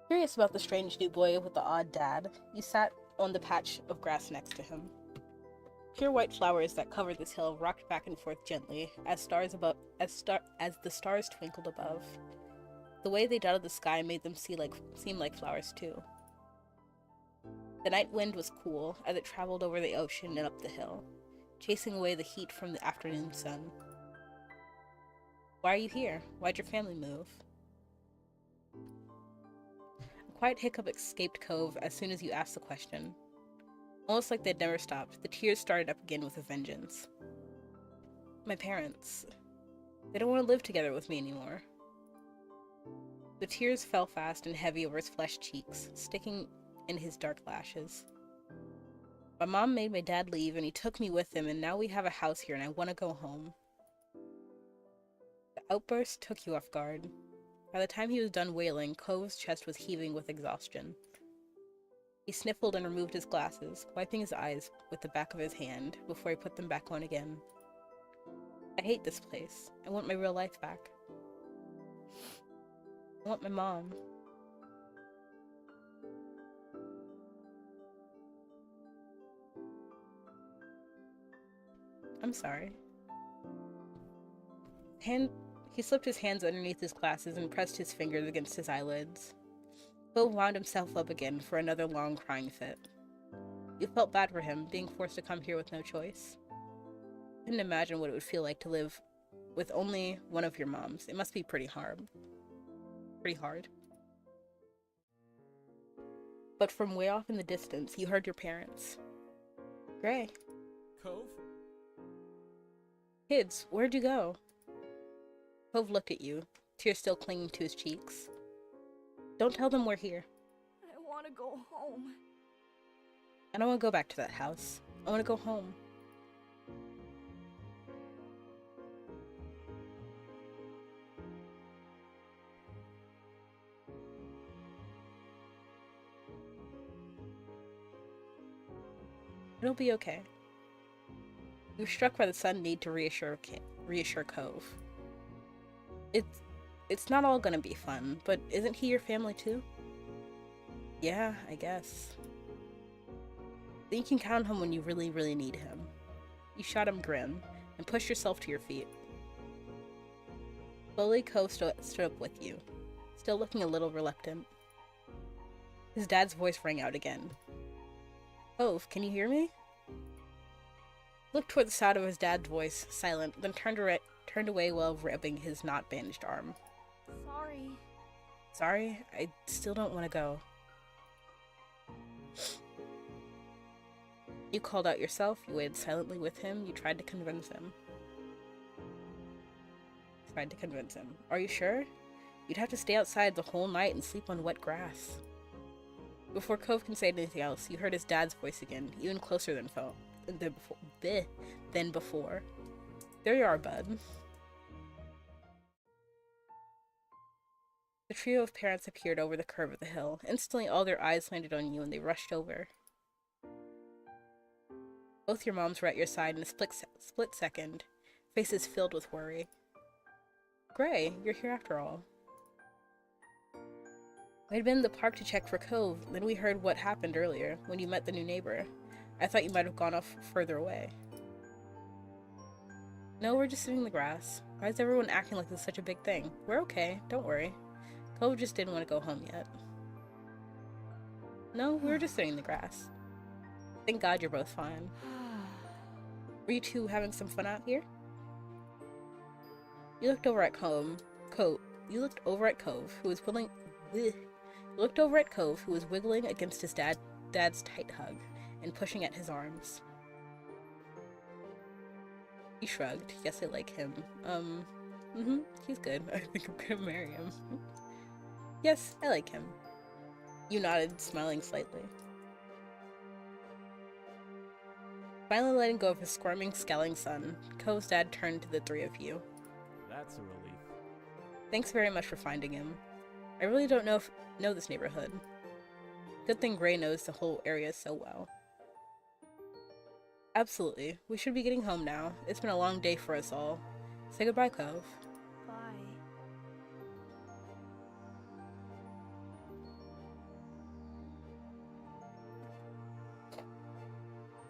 Curious about the strange new boy with the odd dad, you sat on the patch of grass next to him. Pure white flowers that covered this hill rocked back and forth gently as the stars twinkled above. The way they dotted the sky made them seem like flowers too. The night wind was cool as it traveled over the ocean and up the hill, chasing away the heat from the afternoon sun. Why are you here? Why'd your family move? A quiet hiccup escaped Cove as soon as you asked the question. Almost like they'd never stopped, the tears started up again with a vengeance. My parents. They don't want to live together with me anymore. The tears fell fast and heavy over his fleshed cheeks, sticking in his dark lashes. My mom made my dad leave and he took me with him, and now we have a house here and I want to go home. The outburst took you off guard. By the time he was done wailing, Cove's chest was heaving with exhaustion. He sniffled and removed his glasses, wiping his eyes with the back of his hand before he put them back on again. I hate this place. I want my real life back. I want my mom. I'm sorry. He slipped his hands underneath his glasses and pressed his fingers against his eyelids. Cove wound himself up again for another long crying fit. You felt bad for him, being forced to come here with no choice. You couldn't imagine what it would feel like to live with only one of your moms. It must be pretty hard. But from way off in the distance, you heard your parents. Gray. Cove? Kids, where'd you go? Cove looked at you, tears still clinging to his cheeks. Don't tell them we're here. I want to go home. I don't want to go back to that house. I want to go home. It'll be okay. You were struck by the sudden need to reassure Cove. It's not all gonna be fun, but isn't he your family too? Yeah, I guess. Then you can count on him when you really, really need him. You shot him grin, and pushed yourself to your feet. Slowly, Cove stood up with you, still looking a little reluctant. His dad's voice rang out again. Cove, can you hear me? Looked toward the sound of his dad's voice, silent, then turned away while rubbing his not bandaged arm. Sorry. Sorry, I still don't want to go. You called out yourself, you waited silently with him, you tried to convince him. Are you sure? You'd have to stay outside the whole night and sleep on wet grass. Before Cove can say anything else, you heard his dad's voice again, even closer than before. There you are, bud. The trio of parents appeared over the curve of the hill. Instantly, all their eyes landed on you, and they rushed over. Both your moms were at your side in a split second, faces filled with worry. Gray, you're here after all. We had been in the park to check for Cove, then we heard what happened earlier, when you met the new neighbor. I thought you might have gone off further away. No, we're just sitting in the grass. Why is everyone acting like this is such a big thing? We're okay, don't worry. Cove just didn't want to go home yet. No, we were just sitting in the grass. Thank God you're both fine. Were you two having some fun out here? You looked over at Cove, who was wiggling against his dad's tight hug and pushing at his arms. He shrugged. Yes, I like him. He's good. I think I'm gonna marry him. Yes, I like him. You nodded, smiling slightly. Finally letting go of his squirming, scowling son, Cove's dad turned to the three of you. That's a relief. Thanks very much for finding him. I really don't know this neighborhood. Good thing Gray knows the whole area so well. Absolutely. We should be getting home now. It's been a long day for us all. Say goodbye, Cove. Bye.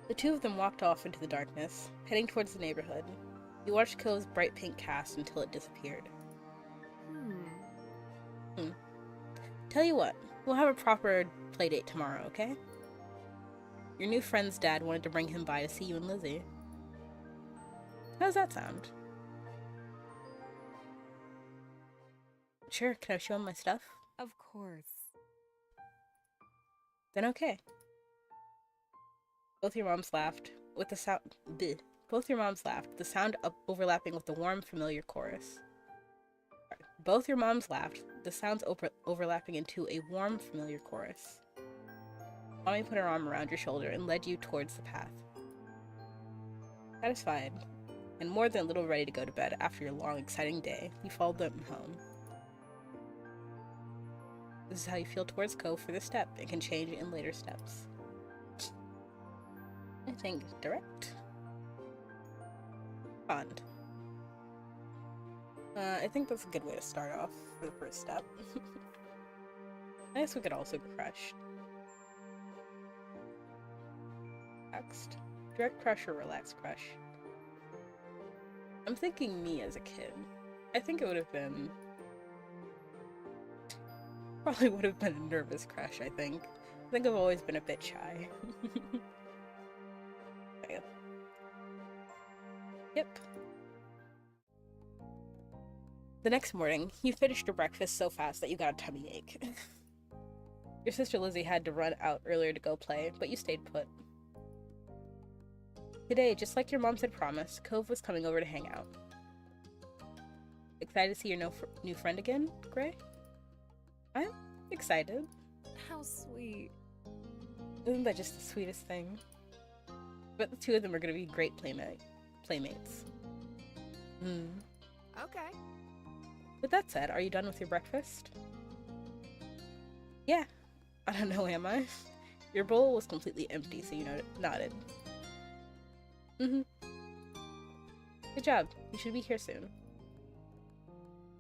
The two of them walked off into the darkness, heading towards the neighborhood. You watched Cove's bright pink cast until it disappeared. Tell you what, we'll have a proper playdate tomorrow, okay? Your new friend's dad wanted to bring him by to see you and Lizzie. How's that sound? Sure, can I show him my stuff? Of course. Then okay. Both your moms laughed, with the sound the sound overlapping with the warm, familiar chorus. Both your moms laughed, the sounds overlapping into a warm, familiar chorus. Mommy put her arm around your shoulder and led you towards the path. Satisfied, and more than a little ready to go to bed after your long, exciting day, you followed them home. This is how you feel towards Cove for this step. It can change in later steps. I think direct. Fond. I think that's a good way to start off for the first step. I guess we could also crush. Next. Direct crush or relaxed crush? I'm thinking me as a kid. I think it would have been... Probably would have been a nervous crush, I think. I think I've always been a bit shy. Yep. The next morning, you finished your breakfast so fast that you got a tummy ache. Your sister Lizzie had to run out earlier to go play, but you stayed put. Today, just like your mom had promised, Cove was coming over to hang out. Excited to see your new friend again, Gray? I'm excited. How sweet. Isn't that just the sweetest thing? But the two of them are going to be great playmates. Okay. With that said, are you done with your breakfast? Yeah. I don't know, am I? Your bowl was completely empty, so you nodded. Good job. You should be here soon.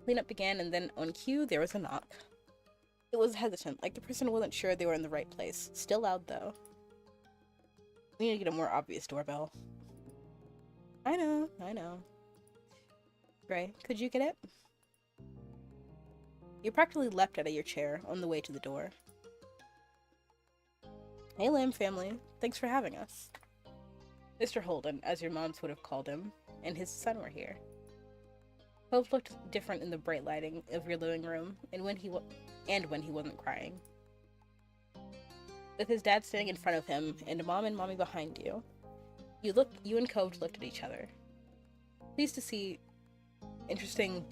Cleanup began, and then on cue, there was a knock. It was hesitant, like the person wasn't sure they were in the right place. Still loud, though. We need to get a more obvious doorbell. I know. Gray, could you get it? You practically leapt out of your chair on the way to the door. Hey, Lamb family. Thanks for having us. Mr. Holden, as your moms would have called him, and his son were here. Both looked different in the bright lighting of your living room, and when he wasn't crying. With his dad standing in front of him and Mom and Mommy behind you, you and Cove looked at each other. Pleased to see the interesting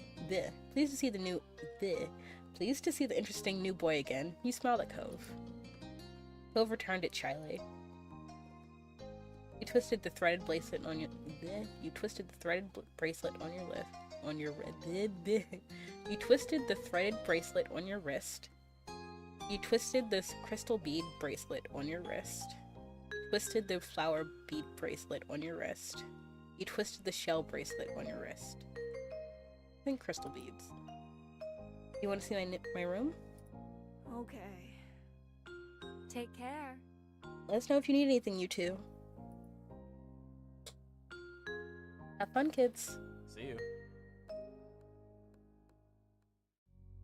new boy again, you smiled at Cove. Cove returned it shyly. You twisted the threaded bracelet on your You twisted the threaded bracelet on your wrist. You twisted the threaded bracelet on your wrist. You twisted this crystal bead bracelet on your wrist. Twisted the flower bead bracelet on your wrist. You twisted the shell bracelet on your wrist. I think crystal beads. You want to see my room? Okay. Take care. Let us know if you need anything, you two. Have fun, kids. See you.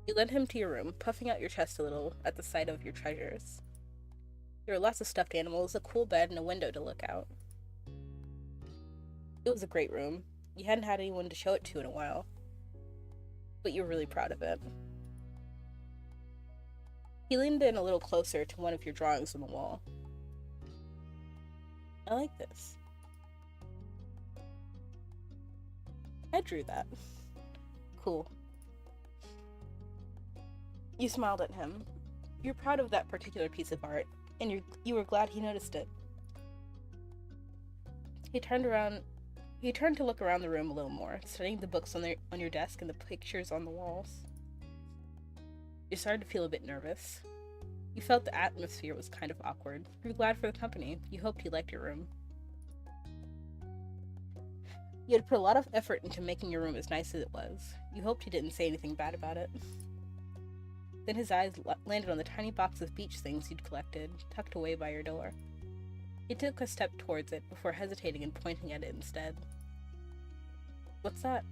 You led him to your room, puffing out your chest a little at the sight of your treasures. There were lots of stuffed animals, a cool bed, and a window to look out. It was a great room. You hadn't had anyone to show it to in a while, but you were really proud of it. He leaned in a little closer to one of your drawings on the wall. I like this. I drew that. Cool. You smiled at him. You're proud of that particular piece of art, and you were glad he noticed it. He turned to look around the room a little more, studying the books on your desk and the pictures on the walls. You started to feel a bit nervous. You felt the atmosphere was kind of awkward. You were glad for the company. You hoped he liked your room. You had put a lot of effort into making your room as nice as it was. You hoped he didn't say anything bad about it. Then his eyes landed on the tiny box of beach things you'd collected, tucked away by your door. He took a step towards it before hesitating and pointing at it instead. What's that?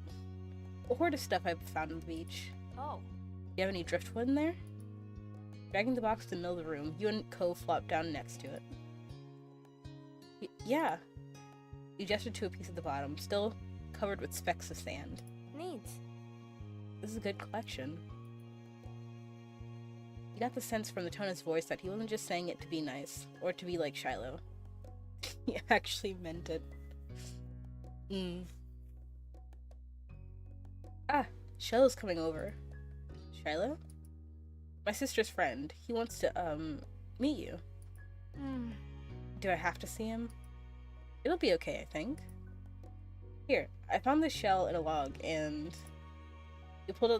A hoard of stuff I've found on the beach. Oh. You have any driftwood in there? Dragging the box to the middle of the room, you and Cove flopped down next to it. Yeah. You gestured to a piece at the bottom, still covered with specks of sand. Neat. This is a good collection. You got the sense from the tone of his voice that he wasn't just saying it to be nice, or to be like Shiloh. He actually meant it. Ah, Shiloh's coming over. Shiloh? My sister's friend. He wants to, meet you. Do I have to see him? It'll be okay, I think. Here, I found this shell in a log, and you pulled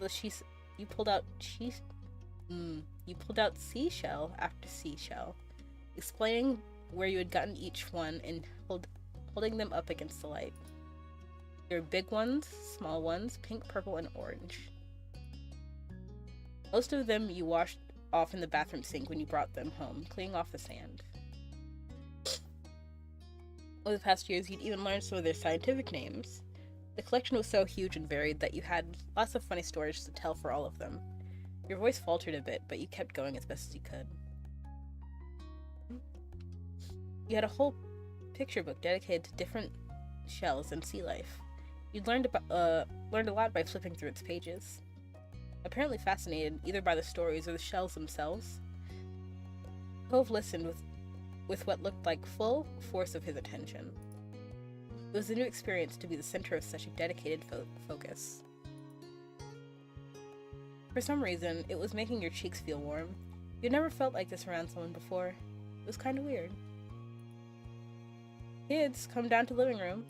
out seashell after seashell, explaining where you had gotten each one and holding them up against the light. There were big ones, small ones, pink, purple, and orange. Most of them you washed off in the bathroom sink when you brought them home, cleaning off the sand. Over the past years, you'd even learned some of their scientific names. The collection was so huge and varied that you had lots of funny stories to tell for all of them. Your voice faltered a bit, but you kept going as best as you could. You had a whole picture book dedicated to different shells and sea life. You'd learned a lot by flipping through its pages. Apparently fascinated either by the stories or the shells themselves, Cove listened with what looked like full force of his attention. It was a new experience to be the center of such a dedicated focus. For some reason, it was making your cheeks feel warm. You'd never felt like this around someone before. It was kind of weird. Kids, come down to the living room.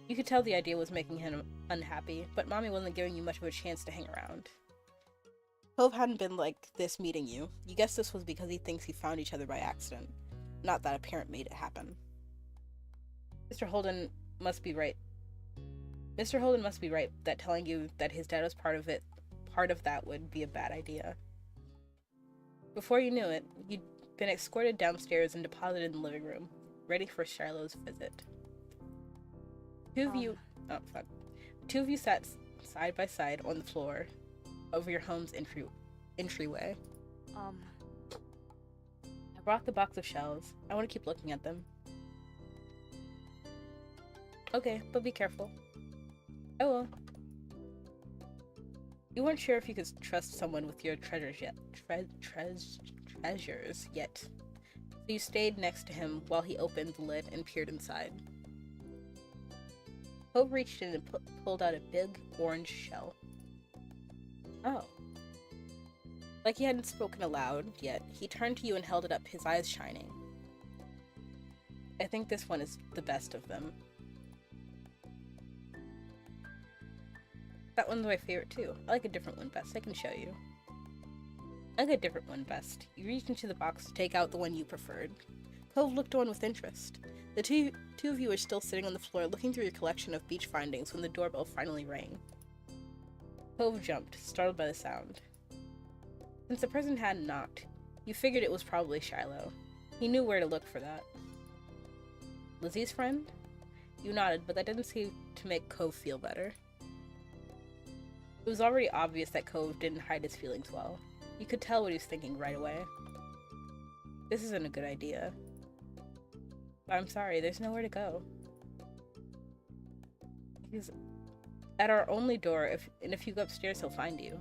You could tell the idea was making him unhappy, but Mommy wasn't giving you much of a chance to hang around. Cove hadn't been like this meeting you. You guess this was because he thinks he found each other by accident, not that a parent made it happen. Mr. Holden must be right. Mr. Holden must be right that telling you that his dad was part of that would be a bad idea. Before you knew it, been escorted downstairs and deposited in the living room, ready for Shiloh's visit. Two of you sat side by side on the floor of your home's entryway. I brought the box of shells. I want to keep looking at them. Okay, but be careful. I will. You weren't sure if you could trust someone with your treasures yet. Treasures yet. So you stayed next to him while he opened the lid and peered inside. Cove reached in and pulled out a big orange shell. Oh. Like he hadn't spoken aloud yet, he turned to you and held it up, his eyes shining. I think this one is the best of them. That one's my favorite too. I like a different one best. I can show you. I like a different one best. You reached into the box to take out the one you preferred. Cove looked on with interest. The two of you were still sitting on the floor looking through your collection of beach findings when the doorbell finally rang. Cove jumped, startled by the sound. Since the person hadn't knocked, you figured it was probably Shiloh. He knew where to look for that. Lizzie's friend? You nodded, but that didn't seem to make Cove feel better. It was already obvious that Cove didn't hide his feelings well. You could tell what he was thinking right away. This isn't a good idea. I'm sorry, there's nowhere to go. He's at our only door, and if you go upstairs, he'll find you.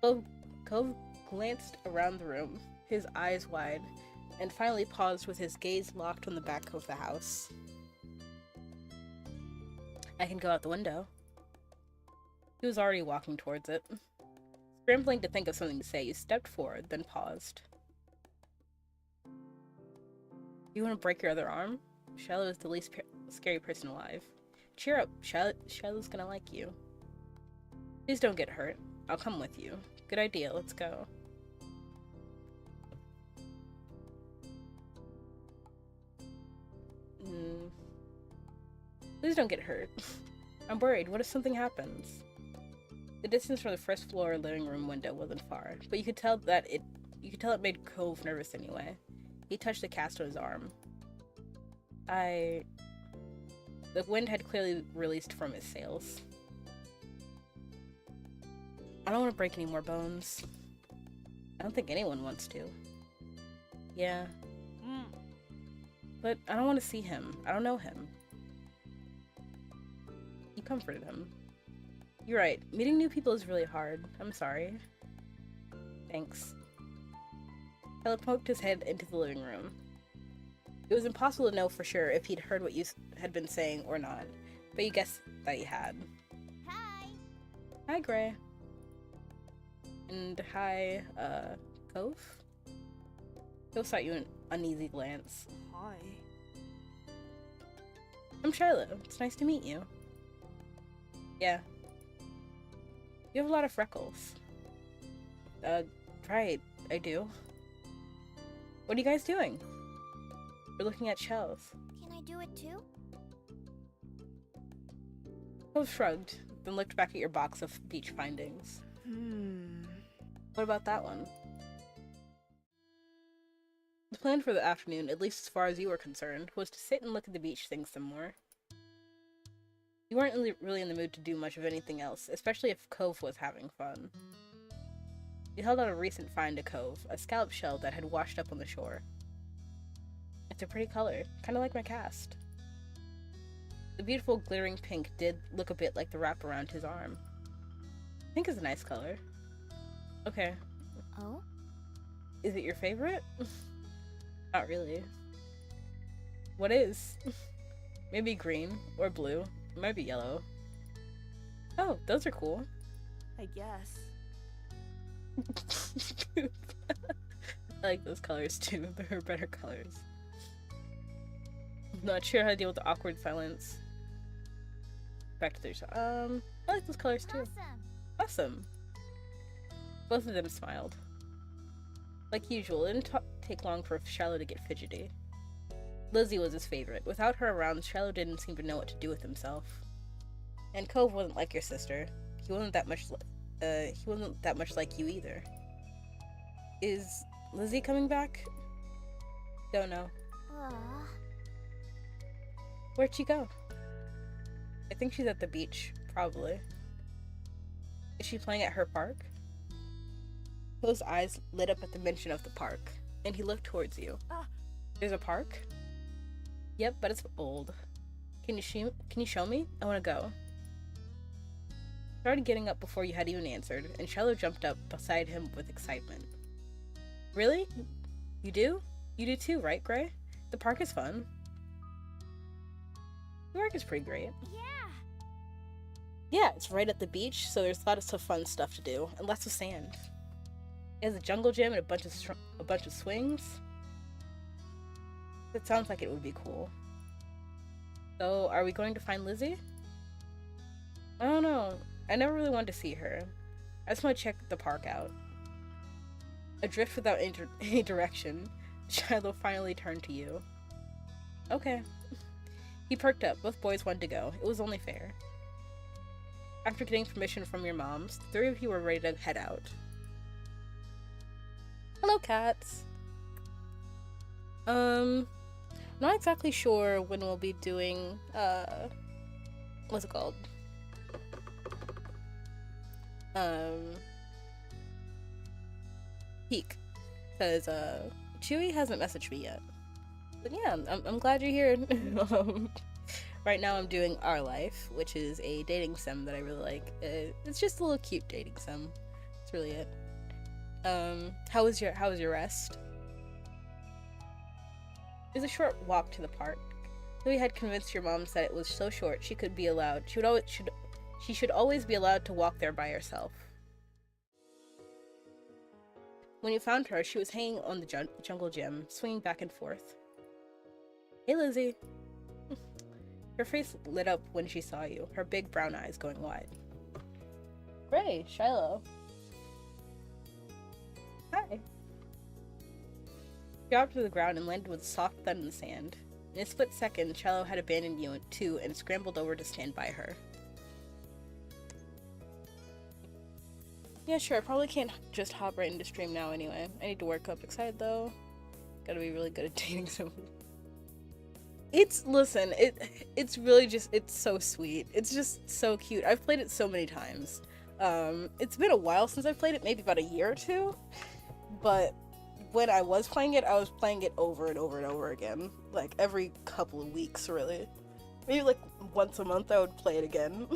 Cove glanced around the room, his eyes wide, and finally paused with his gaze locked on the back of the house. I can go out the window. He was already walking towards it. Scrambling to think of something to say, you stepped forward, then paused. You want to break your other arm? Shiloh is the least scary person alive. Cheer up, Shiloh's gonna like you. Please don't get hurt. I'll come with you. Good idea, let's go. Please don't get hurt. I'm worried. What if something happens? The distance from the first floor living room window wasn't far, but you could tell it made Cove nervous anyway. He touched the cast on his arm. The wind had clearly released from his sails. I don't want to break any more bones. I don't think anyone wants to. Yeah. But I don't want to see him. I don't know him. You comforted him. You're right. Meeting new people is really hard. I'm sorry. Thanks. Shiloh poked his head into the living room. It was impossible to know for sure if he'd heard what you had been saying or not, but you guessed that he had. Hi! Hi, Gray. And hi, Cove? Cove saw you an uneasy glance. Hi. I'm Shiloh. It's nice to meet you. Yeah. You have a lot of freckles. Right, I do. What are you guys doing? We're looking at shells. Can I do it too? Cove shrugged, then looked back at your box of beach findings. What about that one? The plan for the afternoon, at least as far as you were concerned, was to sit and look at the beach things some more. You weren't really in the mood to do much of anything else, especially if Cove was having fun. You held out a recent find to Cove, a scallop shell that had washed up on the shore. It's a pretty color, kind of like my cast. The beautiful glittering pink did look a bit like the wrap around his arm. Pink is a nice color. Okay. Oh? Is it your favorite? Not really. What is? Maybe green or blue. It might be yellow. Oh, those are cool. I guess. I like those colors too. They're better colors. Not sure how to deal with the awkward silence. Back to their shot. I like those colors too. Awesome! Awesome. Both of them smiled. Like usual, it didn't take long for Shiloh to get fidgety. Lizzie was his favorite. Without her around, Shiloh didn't seem to know what to do with himself. And Cove wasn't like your sister. He wasn't that much like you either. Is Lizzie coming back? Don't know. Aw. Where'd she go? I think she's at the beach, probably. Is she playing at her park? Will's eyes lit up at the mention of the park, and he looked towards you. There's a park? Yep, but it's old. Can you show me? I want to go. Started getting up before you had even answered, and Shiloh jumped up beside him with excitement. Really? You do? You do too, right, Gray? The park is fun. The park is pretty great. Yeah. Yeah, it's right at the beach, so there's lots of fun stuff to do, and lots of sand. It has a jungle gym and a bunch of swings. It sounds like it would be cool. So, are we going to find Lizzie? I don't know. I never really wanted to see her. I just want to check the park out. Adrift without any direction, Shiloh finally turned to you. Okay. He perked up. Both boys wanted to go. It was only fair. After getting permission from your moms, the three of you were ready to head out. Hello, cats. Not exactly sure when we'll be doing, what's it called? Peak. Because, Chewy hasn't messaged me yet. But yeah, I'm glad you're here. Right now I'm doing Our Life, which is a dating sim that I really like. It's just a little cute dating sim. That's really it. How was your rest? It was a short walk to the park. Chewy had convinced your mom that it was so short she should always be allowed to walk there by herself. When you found her, she was hanging on the jungle gym, swinging back and forth. Hey, Lizzie. Her face lit up when she saw you, her big brown eyes going wide. Ray, Shiloh. Hi. She dropped to the ground and landed with a soft thud in the sand. In a split second, Shiloh had abandoned you too and scrambled over to stand by her. Yeah, sure, I probably can't just hop right into stream now anyway. I need to work up. Excited though. Gotta be really good at dating someone. It's really just, it's so sweet. It's just so cute. I've played it so many times. It's been a while since I've played it, maybe about a year or two. But when I was playing it, I was playing it over and over and over again. Like every couple of weeks, really. Maybe like once a month I would play it again.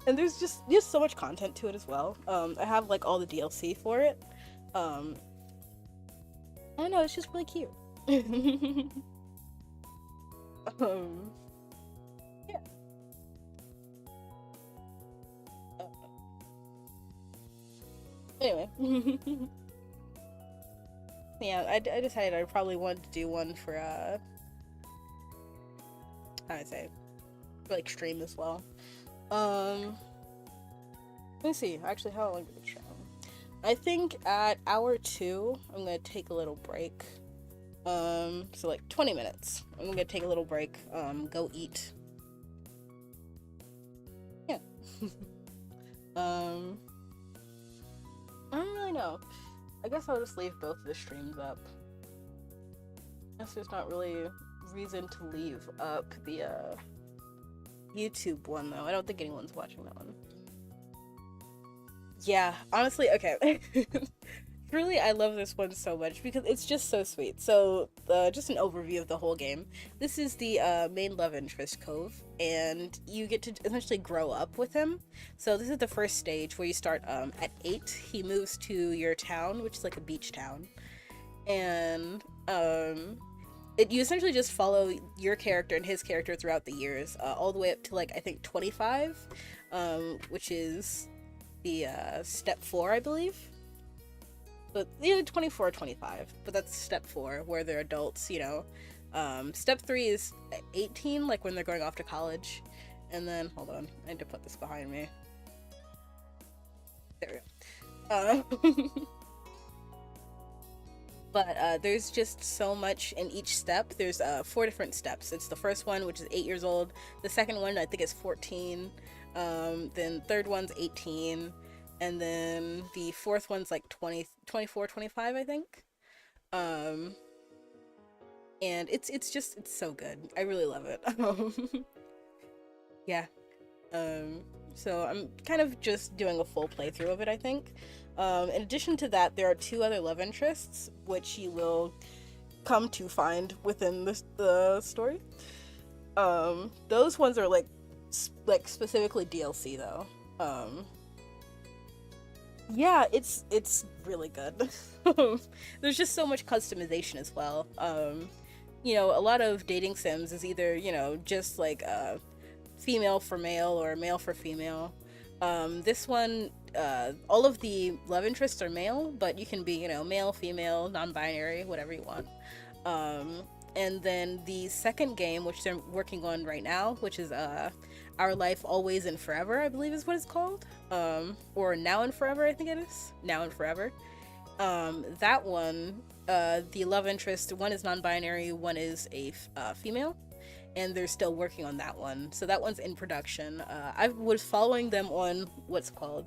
And there's just so much content to it as well. I have like all the DLC for it. I don't know, it's just really cute. Yeah. Anyway. Yeah, I decided I probably wanted to do one for, how do I say, for, like, stream as well. Let me see, actually, how long did it show? I think at hour 2, I'm gonna take a little break. So like 20 minutes. I'm gonna take a little break, go eat. Yeah. I don't really know. I guess I'll just leave both of the streams up. I guess there's not really reason to leave up the, YouTube one, though. I don't think anyone's watching that one. Yeah, honestly, okay. Truly, I love this one so much because it's just so sweet. So, just an overview of the whole game. This is the main love interest, Cove, and you get to essentially grow up with him. So this is the first stage where you start at 8. He moves to your town, which is like a beach town, and you essentially just follow your character and his character throughout the years, all the way up to like I think 25, which is the step 4, I believe. But either 24 or 25, but that's step 4 where they're adults, you know. Step 3 is 18, like when they're going off to college. And then, hold on, I need to put this behind me. There we go. But there's just so much in each step. There's 4 different steps. It's the first one, which is 8 years old. The second one, I think, is 14. Then third one's 18. And then the fourth one's like 20, 24, 25, I think. Um, and it's so good. I really love it. Yeah. Um, so I'm kind of just doing a full playthrough of it, I think. In addition to that, there are two other love interests, which you will come to find within the story. Those ones are like specifically DLC though. Yeah, it's really good. There's just so much customization as well. A lot of dating sims is either, just like female for male or male for female. This one, all of the love interests are male, but you can be, male, female, non-binary, whatever you want. And then the second game, which they're working on right now, which is Our Life Always and Forever, I believe is what it's called. Or Now and Forever, I think it is. Now and Forever. That one, the love interest, one is non-binary, one is a female. And they're still working on that one. So that one's in production. I was following them on what's called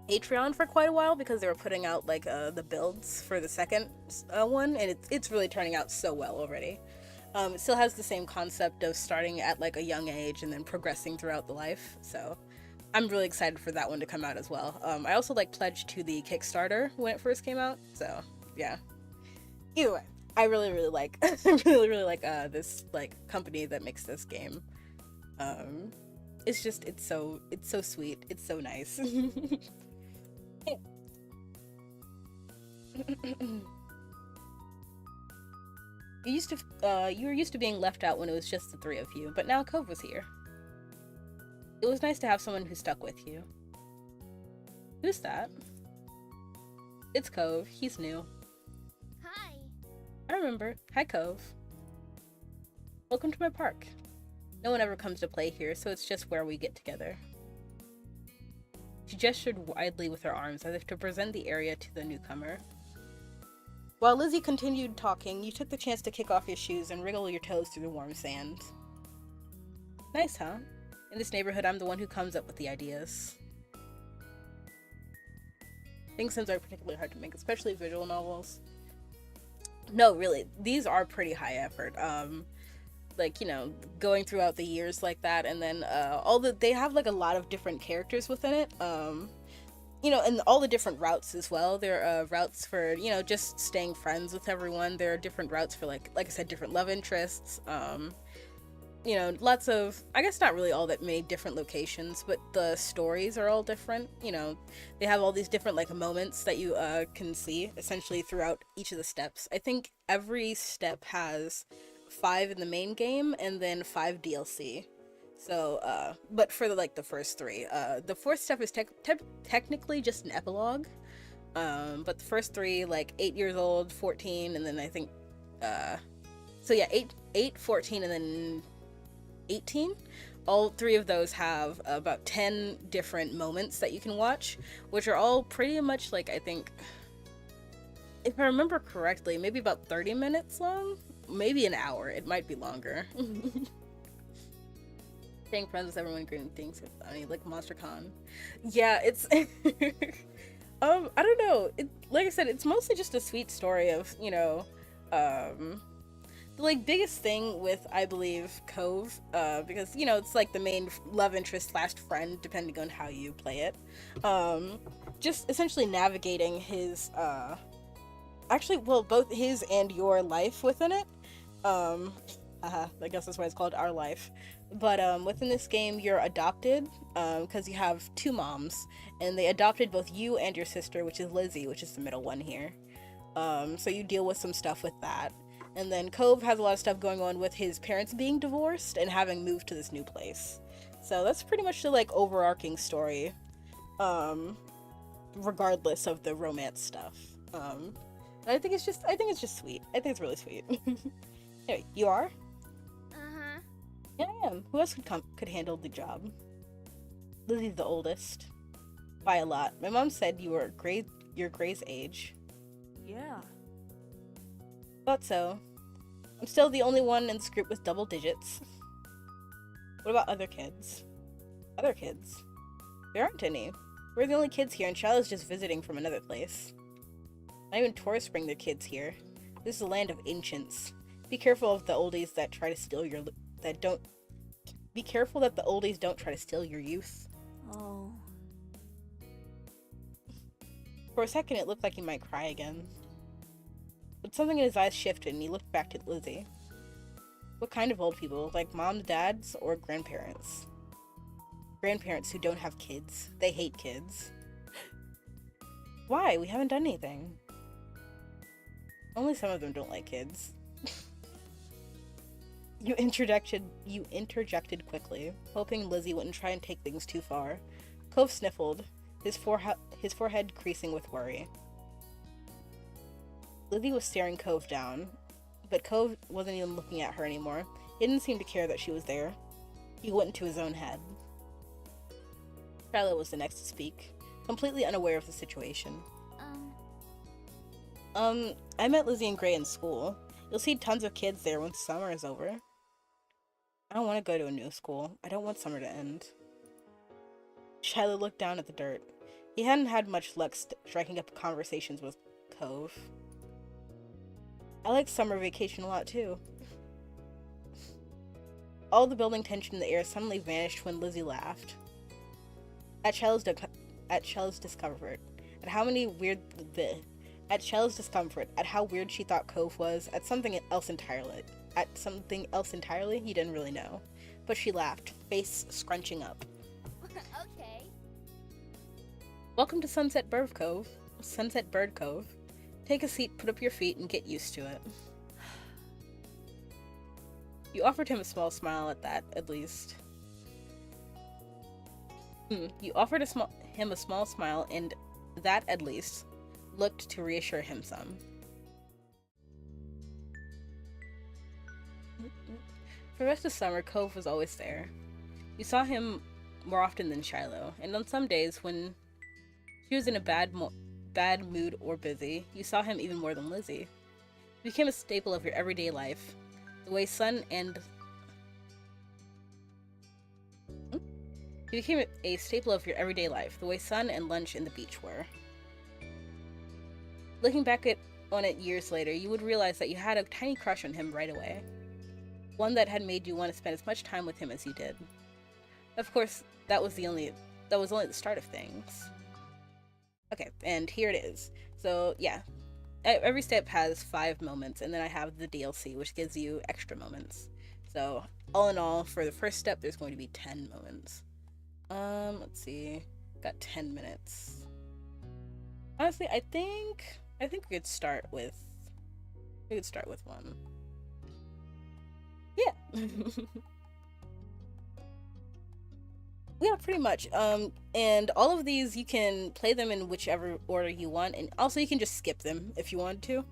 Patreon for quite a while because they were putting out like the builds for the second one, and it's really turning out so well already. It still has the same concept of starting at like a young age and then progressing throughout the life. So I'm really excited for that one to come out as well. I also like pledged to the Kickstarter when it first came out. So yeah. Either way, I really like really like this like company that makes this game. It's so sweet. It's so nice. You were used to being left out when it was just the three of you, but now Cove was here. It was nice to have someone who stuck with you. Who's that? It's Cove. He's new. Hi. I remember. Hi, Cove. Welcome to my park. No one ever comes to play here, so it's just where we get together. She gestured widely with her arms as if to present the area to the newcomer. While Lizzie continued talking, you took the chance to kick off your shoes and wriggle your toes through the warm sand. Nice, huh? In this neighborhood, I'm the one who comes up with the ideas. Think sims are particularly hard to make, especially visual novels. No, really, these are pretty high effort. Going throughout the years like that, and then they have like a lot of different characters within it. And all the different routes as well. There are routes for, just staying friends with everyone. There are different routes for like I said, different love interests. Lots of, I guess not really all that many different locations, but the stories are all different. They have all these different like moments that you can see essentially throughout each of the steps. I think every step has 5 in the main game and then 5 DLC. So, but for the first 3, the 4th step is technically just an epilogue. But the first 3, like 8 years old, 14, and then I think, 8, 14, and then 18. All 3 of those have about 10 different moments that you can watch, which are all pretty much like, I think, if I remember correctly, maybe about 30 minutes long, maybe an hour. It might be longer. Staying friends with everyone, agreeing things with, like MonsterCon. Yeah, it's I don't know. Like I said, it's mostly just a sweet story of, the biggest thing with, I believe, Cove, because it's like the main love interest / friend, depending on how you play it. Just essentially navigating his both his and your life within it. I guess that's why it's called Our Life. But within this game, you're adopted because you have 2 moms, and they adopted both you and your sister, which is Lizzie, which is the middle one here. So you deal with some stuff with that. And then Cove has a lot of stuff going on with his parents being divorced and having moved to this new place. So that's pretty much the overarching story, regardless of the romance stuff. I think it's just sweet. I think it's really sweet. Anyway, you are? Uh-huh. Yeah, I am. Who else could handle the job? Lizzie's the oldest. By a lot. My mom said you're Gray's age. Yeah. Thought so. I'm still the only one in this group with double digits. What about other kids? Other kids? There aren't any. We're the only kids here, and Charlotte's just visiting from another place. Not even tourists bring their kids here. This is a land of ancients. Be careful of the oldies that try to steal your Be careful that the oldies don't try to steal your youth. Oh. For a second, it looked like he might cry again. But something in his eyes shifted, and he looked back at Lizzie. What kind of old people? Like moms, dads, or grandparents? Grandparents who don't have kids. They hate kids. Why? We haven't done anything. Only some of them don't like kids. You interjected quickly, hoping Lizzie wouldn't try and take things too far. Cove sniffled, his forehead creasing with worry. Lizzie was staring Cove down, but Cove wasn't even looking at her anymore. He didn't seem to care that she was there. He went into his own head. Shiloh was the next to speak, completely unaware of the situation. I met Lizzie and Gray in school. You'll see tons of kids there once summer is over. I don't want to go to a new school. I don't want summer to end. Shiloh looked down at the dirt. He hadn't had much luck striking up conversations with Cove. I like summer vacation a lot too. All the building tension in the air suddenly vanished when Lizzie laughed. At Shiloh's discomfort, at how weird she thought Cove was, at something else entirely. He didn't really know. But she laughed, face scrunching up. Okay. Welcome to Sunset Bird Cove. Take a seat, put up your feet, and get used to it. You offered him a small smile at least. You offered him a small smile, and that, at least, looked to reassure him some. For the rest of summer, Cove was always there. You saw him more often than Shiloh, and on some days when she was in a bad mood or busy, you saw him even more than Lizzie. He became a staple of your everyday life, the way sun and lunch and the beach were. Looking back on it years later, you would realize that you had a tiny crush on him right away. One that had made you want to spend as much time with him as you did. Of course, that was only the start of things. Okay, and here it is. So, yeah. Every step has 5 moments, and then I have the DLC, which gives you extra moments. So, all in all, for the first step, there's going to be 10 moments. Let's see. Got 10 minutes. Honestly, I think we could start with one. Yeah. Yeah, pretty much. And all of these, you can play them in whichever order you want, and also you can just skip them if you want to.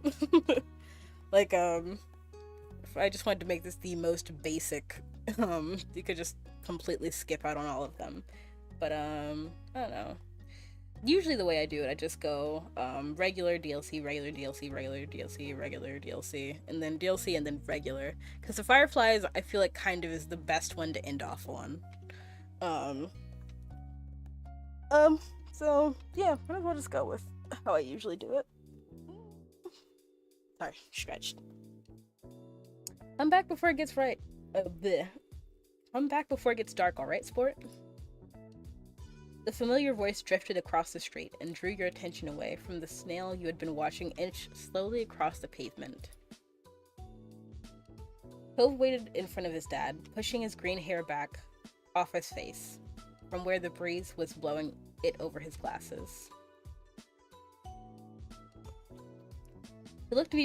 Like, if I just wanted to make this the most basic, you could just completely skip out on all of them. But, I don't know. Usually the way I do it, I just go, regular DLC, regular DLC, regular DLC, regular DLC, and then DLC, and then regular. Because the Fireflies, I feel like, kind of is the best one to end off on. So, yeah, might as well just go with how I usually do it. Sorry, stretched. Come back before it gets right. Come back before it gets dark, alright, sport? The familiar voice drifted across the street and drew your attention away from the snail you had been watching inch slowly across the pavement. Cove waited in front of his dad, pushing his green hair back off his face, from where the breeze was blowing it over his glasses. He looked to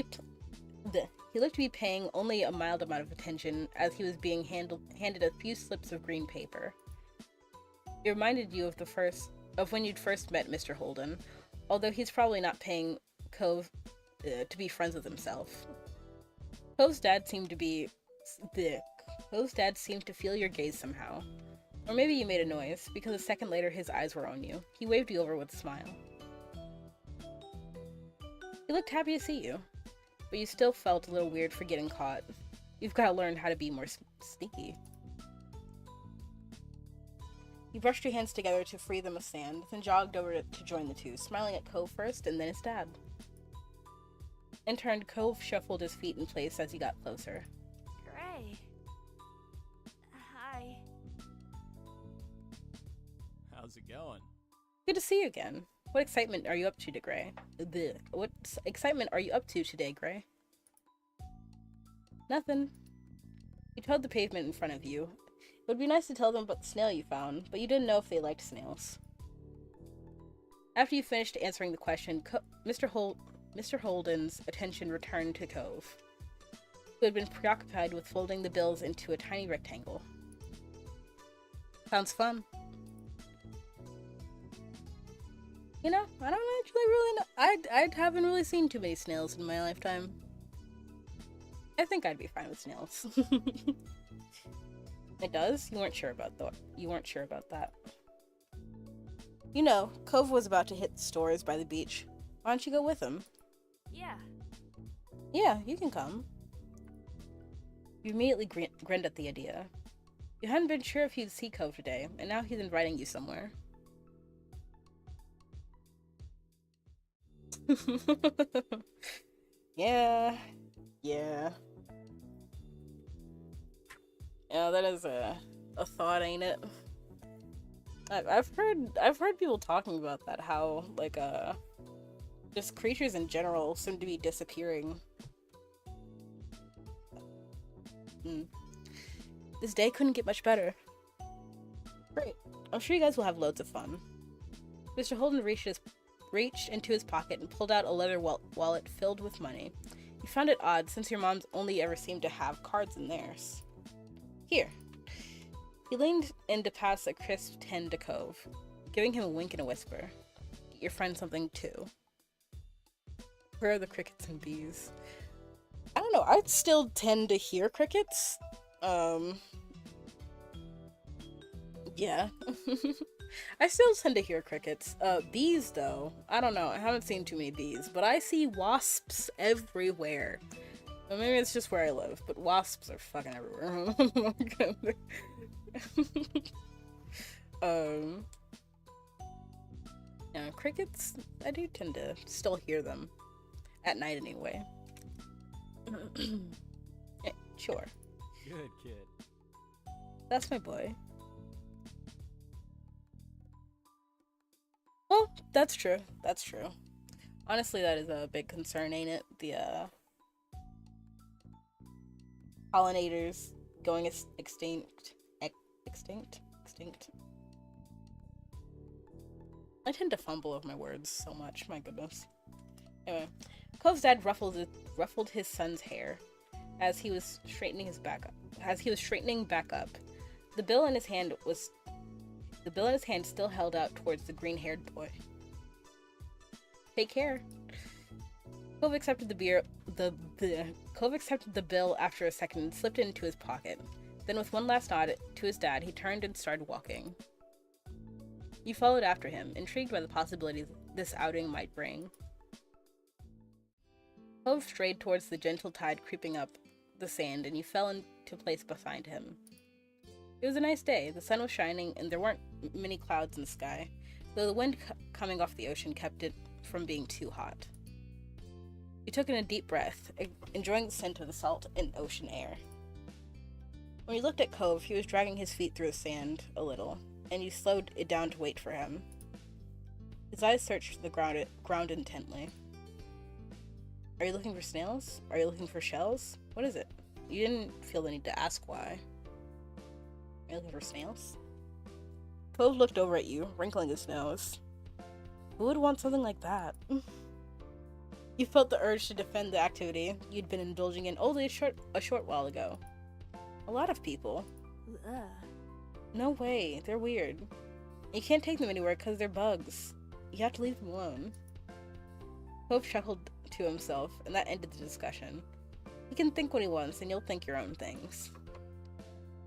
be paying only a mild amount of attention as he was being handed a few slips of green paper. It reminded you of when you'd first met Mr. Holden, although he's probably not paying Cove to be friends with himself. Cove's dad seemed to feel your gaze somehow. Or maybe you made a noise, because a second later his eyes were on you. He waved you over with a smile. He looked happy to see you, but you still felt a little weird for getting caught. You've got to learn how to be more sneaky. You brushed your hands together to free them of sand, then jogged over to join the two, smiling at Cove first and then his dad. Intern Cove shuffled his feet in place as he got closer. Gray. Hi. How's it going? Good to see you again. What excitement are you up to, Gray? What excitement are you up to today, Gray? Nothing. You toed the pavement in front of you. It would be nice to tell them about the snail you found, but you didn't know if they liked snails. After you finished answering the question, Mr. Holden's attention returned to Cove, who had been preoccupied with folding the bills into a tiny rectangle. Sounds fun. You know, I don't actually really know. I haven't really seen too many snails in my lifetime. I think I'd be fine with snails. It does? You weren't sure about that. You know, Cove was about to hit the stores by the beach. Why don't you go with him? Yeah. Yeah, you can come. You immediately grinned at the idea. You hadn't been sure if you'd see Cove today, and now he's inviting you somewhere. Yeah. Yeah, that is a thought, ain't it? I've heard people talking about that, how like just creatures in general seem to be disappearing. This day couldn't get much better. Great. I'm sure you guys will have loads of fun. Mr. Holden reached into his pocket and pulled out a leather wallet filled with money. He found it odd since your mom's only ever seemed to have cards in theirs. Here. He leaned in to pass a crisp 10 to Cove, giving him a wink and a whisper. Get your friend something too. Where are the crickets and bees? I don't know, I still tend to hear crickets. Yeah. I still tend to hear crickets. Bees though, I don't know, I haven't seen too many bees, but I see wasps everywhere. Well, maybe it's just where I live, but wasps are fucking everywhere. Yeah, crickets, I do tend to still hear them. At night anyway. Yeah, sure. Good kid. That's my boy. Well, that's true. That's true. Honestly, that is a big concern, ain't it? The, pollinators going extinct. I tend to fumble over my words so much, my goodness. Anyway, Cove's dad ruffled his son's hair as he was straightening back up. The bill in his hand still held out towards the green-haired boy. Take care. Cove accepted Cove accepted the bill after a second and slipped it into his pocket. Then with one last nod to his dad, he turned and started walking. You followed after him, intrigued by the possibilities this outing might bring. Cove strayed towards the gentle tide creeping up the sand, and you fell into place beside him. It was a nice day. The sun was shining, and there weren't many clouds in the sky, though the wind coming off the ocean kept it from being too hot. You took in a deep breath, enjoying the scent of the salt and ocean air. When you looked at Cove, he was dragging his feet through the sand a little, and you slowed it down to wait for him. His eyes searched the ground intently. Are you looking for snails? Are you looking for shells? What is it? You didn't feel the need to ask why. Are you looking for snails? Cove looked over at you, wrinkling his nose. Who would want something like that? You felt the urge to defend the activity you'd been indulging in only a short while ago. A lot of people. Ugh. No way, they're weird. You can't take them anywhere because they're bugs. You have to leave them alone. Cove chuckled to himself, and that ended the discussion. He can think what he wants, and you'll think your own things.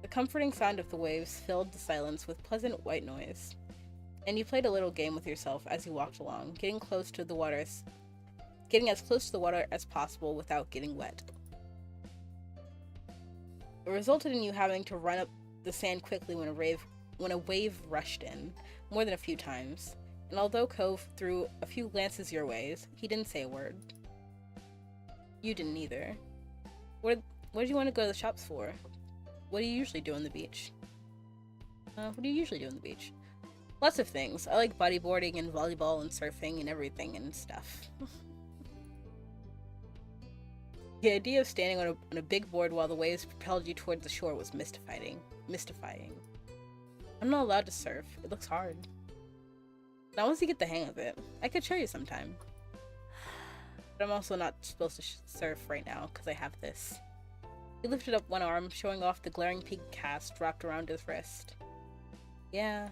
The comforting sound of the waves filled the silence with pleasant white noise, and you played a little game with yourself as you walked along, getting as close to the water as possible without getting wet. It resulted in you having to run up the sand quickly when a wave rushed in, more than a few times, and although Cove threw a few glances your ways, he didn't say a word. You didn't either. What do you want to go to the shops for? What do you usually do on the beach? What do you usually do on the beach? Lots of things. I like bodyboarding and volleyball and surfing and everything and stuff. The idea of standing on a big board while the waves propelled you towards the shore was mystifying. I'm not allowed to surf. It looks hard. But once you get the hang of it, I could show you sometime. But I'm also not supposed to surf right now because I have this. He lifted up one arm, showing off the glaring pink cast wrapped around his wrist. Yeah.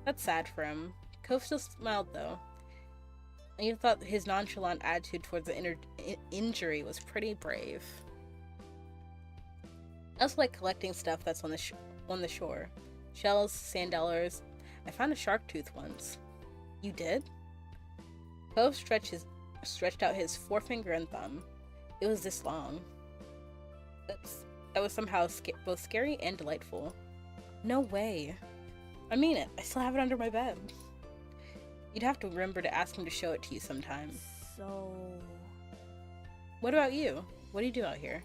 That's sad for him. Cove still smiled though. And you thought his nonchalant attitude towards the injury was pretty brave. I also like collecting stuff that's on the shore. Shells, sand dollars. I found a shark tooth once. You did? Cove stretched out his forefinger and thumb. It was this long. That was somehow both scary and delightful. No way. I mean it. I still have it under my bed. You'd have to remember to ask him to show it to you sometime. So... What about you? What do you do out here?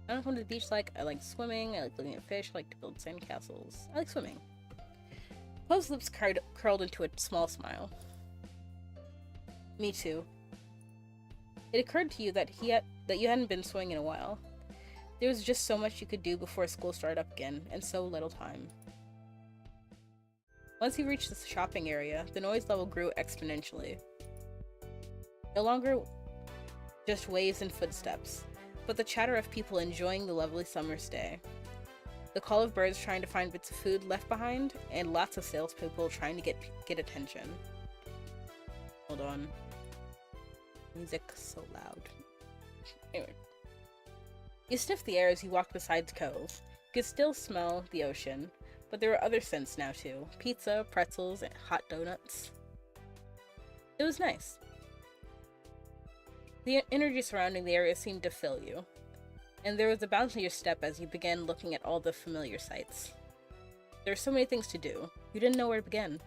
I don't come to the beach I like swimming, I like looking at fish, I like to build sandcastles. I like swimming. Cove's lips curled into a small smile. Me too. It occurred to you that you hadn't been swimming in a while. There was just so much you could do before school started up again, and so little time. Once you reached the shopping area, the noise level grew exponentially. No longer just waves and footsteps, but the chatter of people enjoying the lovely summer's day. The call of birds trying to find bits of food left behind, and lots of salespeople trying to get attention. Hold on. Music so loud. Anyway. You sniffed the air as you walked beside the cove. You could still smell the ocean, but there were other scents now too. Pizza, pretzels, and hot donuts. It was nice. The energy surrounding the area seemed to fill you, and there was a bounce in your step as you began looking at all the familiar sights. There were so many things to do, you didn't know where to begin.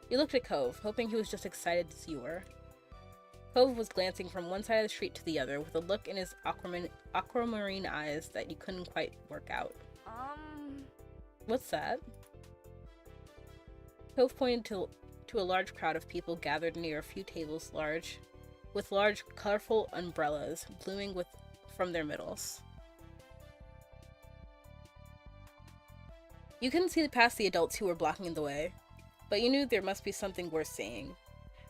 You looked at Cove, hoping he was just excited as you were. Cove was glancing from one side of the street to the other with a look in his aquamarine eyes that you couldn't quite work out. What's that? Cove pointed to a large crowd of people gathered near a few tables with large, colorful umbrellas blooming from their middles. You couldn't see past the adults who were blocking the way, but you knew there must be something worth seeing.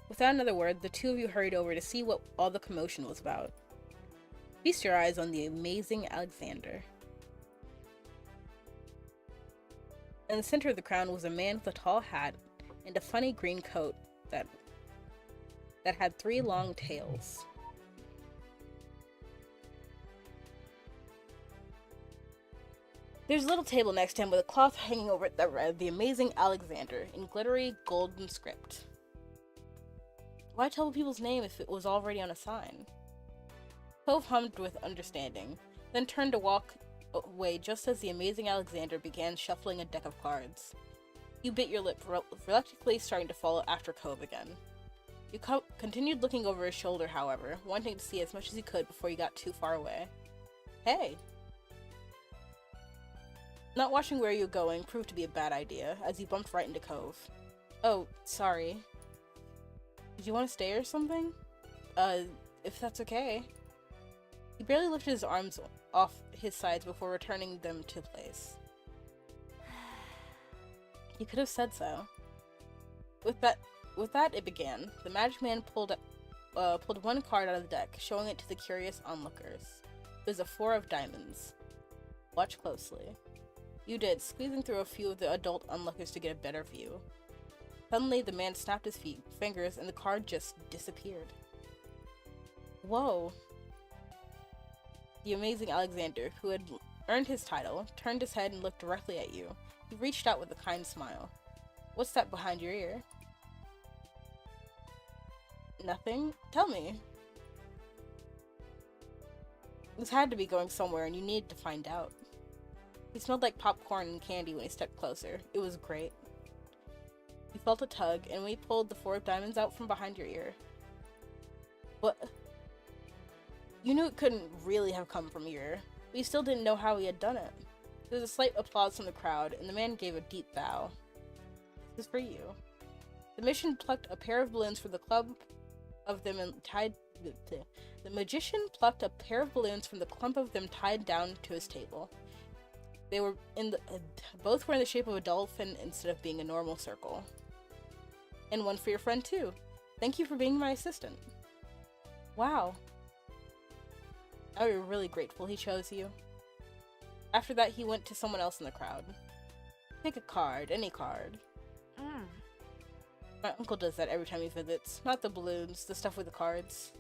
Without another word, the two of you hurried over to see what all the commotion was about. Feast your eyes on the amazing Alexander. In the center of the crowd was a man with a tall hat and a funny green coat that had 3 long tails. There's a little table next to him with a cloth hanging over it that read, "The Amazing Alexander," in glittery golden script. Why tell people's name if it was already on a sign? Cove hummed with understanding, then turned to walk away just as the Amazing Alexander began shuffling a deck of cards. You bit your lip, reluctantly starting to follow after Cove again. You continued looking over his shoulder, however, wanting to see as much as you could before you got too far away. Hey! Not watching where you were going proved to be a bad idea, as you bumped right into Cove. Oh, sorry. Did you want to stay or something? If that's okay. He barely lifted his arms off his sides before returning them to place. You could have said so. With that, it began. The magic man pulled one card out of the deck, showing it to the curious onlookers. It was a 4 of diamonds. Watch closely. You did, squeezing through a few of the adult onlookers to get a better view. Suddenly, the man snapped his fingers and the card just disappeared. Whoa. The Amazing Alexander, who had earned his title, turned his head and looked directly at you. He reached out with a kind smile. What's that behind your ear? Nothing? Tell me. This had to be going somewhere and you needed to find out. He smelled like popcorn and candy when he stepped closer. It was great. You felt a tug, and we pulled the 4 of diamonds out from behind your ear. What? You knew it couldn't really have come from Yer, but you still didn't know how he had done it. There was a slight applause from the crowd, and the man gave a deep bow. This is for you. The magician plucked a pair of balloons from the clump of them and tied. The magician plucked a pair of balloons from the clump of them tied down to his table. They were both were in the shape of a dolphin instead of being a normal circle. And one for your friend too. Thank you for being my assistant. Wow. I would be really grateful he chose you. After that, he went to someone else in the crowd. Pick a card, any card. My uncle does that every time he visits. Not the balloons, the stuff with the cards.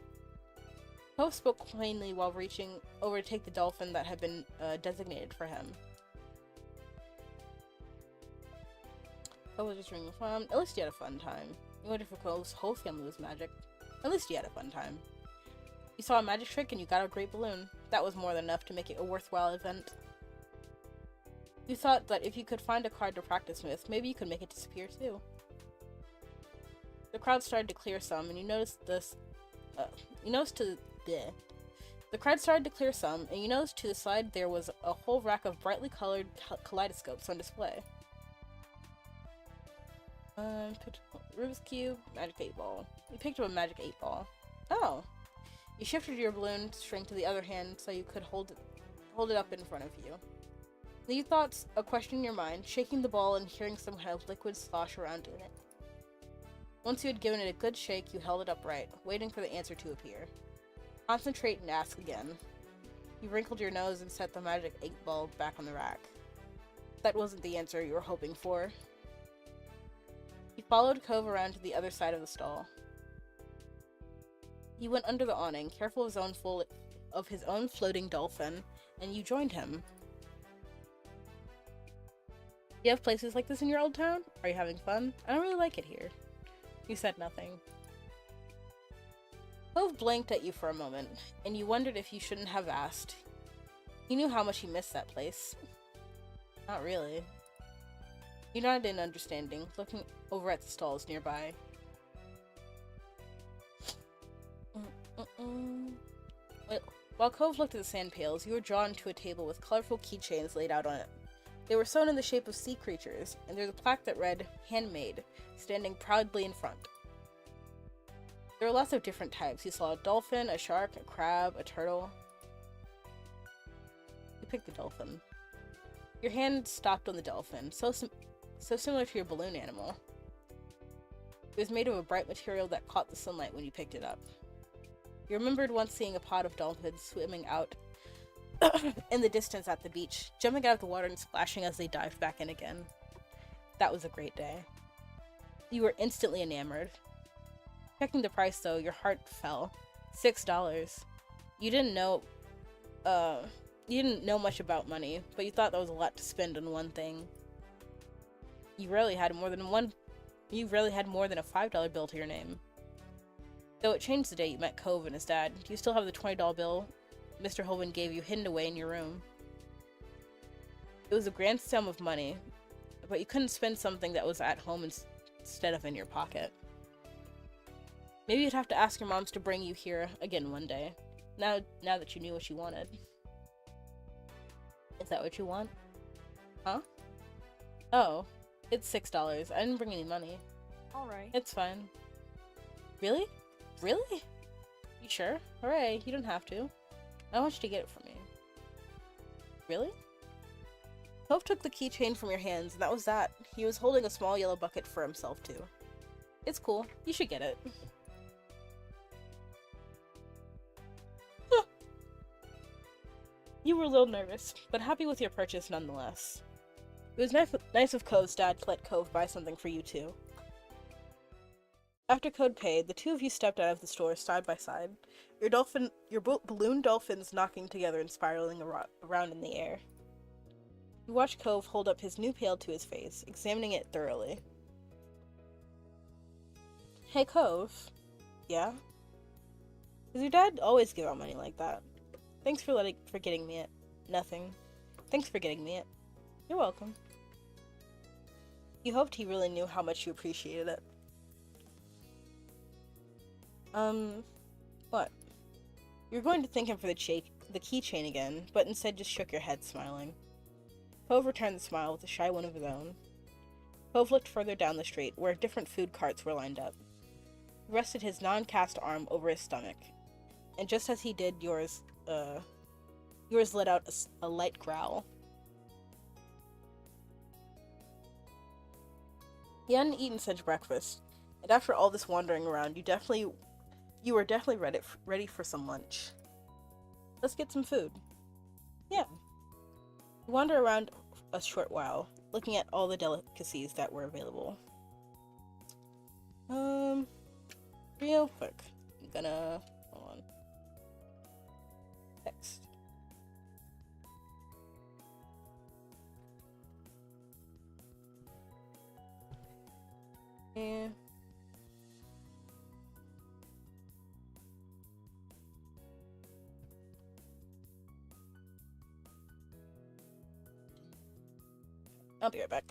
Cove spoke plainly while reaching over to take the dolphin that had been designated for him. Cove was just drinking fun. At least you had a fun time. You wondered if Cove's whole family was magic. At least you had a fun time. You saw a magic trick and you got a great balloon. That was more than enough to make it a worthwhile event. You thought that if you could find a card to practice with, maybe you could make it disappear too. The crowd started to clear some, and you noticed this. The crowd started to clear some, and you noticed to the side there was a whole rack of brightly colored kaleidoscopes on display. Rubik's Cube, Magic 8 Ball. You picked up a Magic 8 Ball. Oh! You shifted your balloon string to the other hand so you could hold it up in front of you. New thoughts, a question in your mind, shaking the ball and hearing some kind of liquid slosh around in it. Once you had given it a good shake, you held it upright, waiting for the answer to appear. Concentrate and ask again. You wrinkled your nose and set the Magic 8 Ball back on the rack. That wasn't the answer you were hoping for. He followed Cove around to the other side of the stall. He went under the awning, careful of his own floating dolphin, and you joined him. You have places like this in your old town? Are you having fun? I don't really like it here. You said nothing. Cove blinked at you for a moment, and you wondered if you shouldn't have asked. He knew how much he missed that place. Not really. You nodded in understanding, looking over at the stalls nearby. While Cove looked at the sand pails, you were drawn to a table with colorful keychains laid out on it. They were sewn in the shape of sea creatures, and there's a plaque that read, "Handmade," standing proudly in front. There were lots of different types. You saw a dolphin, a shark, a crab, a turtle. You picked the dolphin. Your hand stopped on the dolphin, so similar to your balloon animal. It was made of a bright material that caught the sunlight when you picked it up. You remembered once seeing a pod of dolphins swimming out in the distance at the beach, jumping out of the water and splashing as they dived back in again. That was a great day. You were instantly enamored. Checking the price though, your heart fell. $6. You didn't know much about money, but you thought that was a lot to spend on one thing. You rarely had more than a $5 bill to your name. Though it changed the day you met Cove and his dad, you still have the $20 bill Mr. Hoban gave you hidden away in your room. It was a grand sum of money, but you couldn't spend something that was at home instead of in your pocket. Maybe you'd have to ask your moms to bring you here again one day, now that you knew what you wanted. Is that what you want? Huh? Oh, it's $6. I didn't bring any money. Alright. It's fine. Really? Really? You sure? Hooray, you don't have to. I want you to get it for me. Really? Cove took the keychain from your hands, and that was that. He was holding a small yellow bucket for himself, too. It's cool. You should get it. You were a little nervous, but happy with your purchase nonetheless. It was nice of Cove's dad to let Cove buy something for you, too. After Code paid, the two of you stepped out of the store side by side, your balloon dolphins knocking together and spiraling around in the air. You watched Cove hold up his new pail to his face, examining it thoroughly. Hey, Cove. Yeah? Does your dad always give out money like that? Thanks for getting me it. Nothing. Thanks for getting me it. You're welcome. You hoped he really knew how much you appreciated it. What? You were going to thank him for the keychain again, but instead just shook your head, smiling. Pove returned the smile with a shy one of his own. Pove looked further down the street, where different food carts were lined up. He rested his non-cast arm over his stomach, and just as he did, yours let out a light growl. He hadn't eaten since breakfast, and after all this wandering around, you were definitely ready for some lunch. Let's get some food. Yeah. You wander around a short while, looking at all the delicacies that were available. Real quick. I'm gonna... hold on. Text. Yeah. I'll be right back.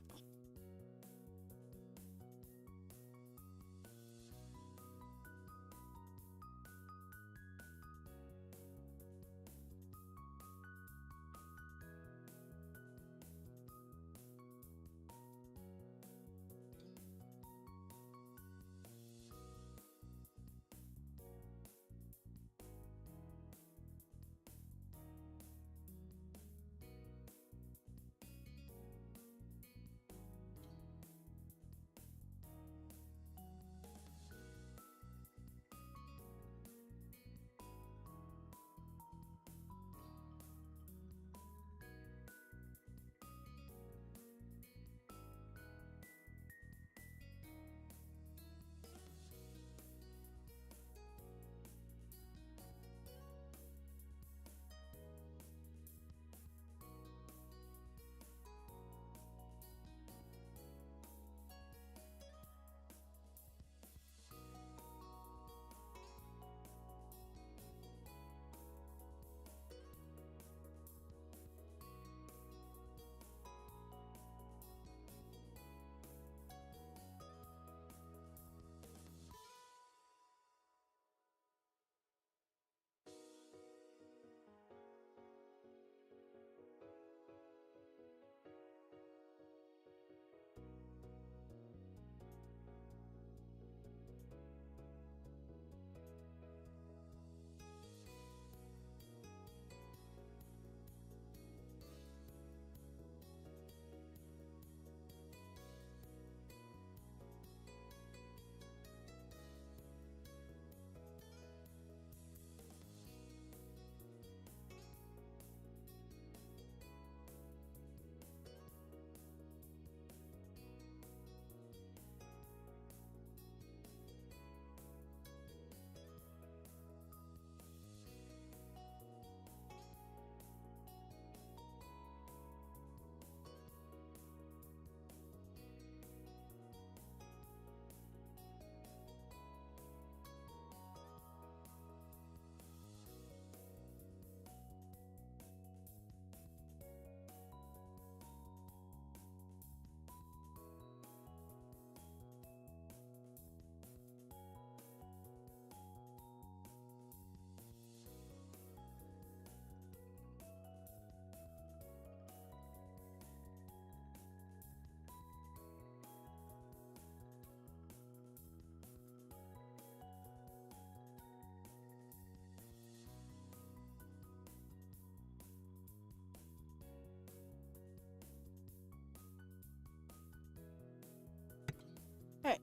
Alright,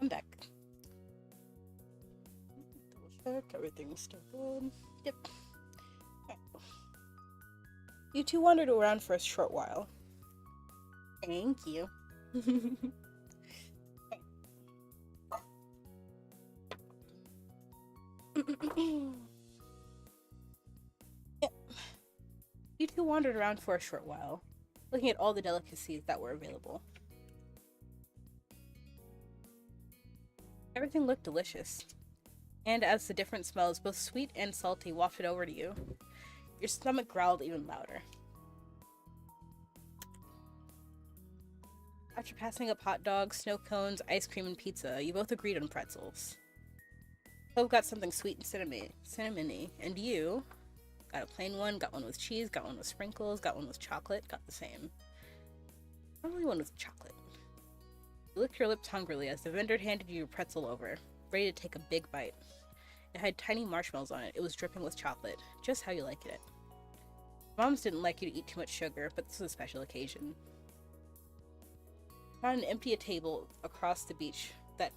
I'm back. Double check, everything's still good. Yep. Alright. You two wandered around for a short while. Thank you. Yep. You two wandered around for a short while, looking at all the delicacies that were available. Everything looked delicious, and as the different smells, both sweet and salty, wafted over to you, your stomach growled even louder. After passing up hot dogs, snow cones, ice cream, and pizza, you both agreed on pretzels. Cove got something sweet and cinnamony, and you got a plain one, got one with cheese, got one with sprinkles, got one with chocolate, got the same. Probably one with chocolate. You licked your lips hungrily as the vendor handed you your pretzel over, ready to take a big bite. It had tiny marshmallows on it. It was dripping with chocolate, just how you liked it. Moms didn't like you to eat too much sugar, but this was a special occasion. You found an empty table across the beach that,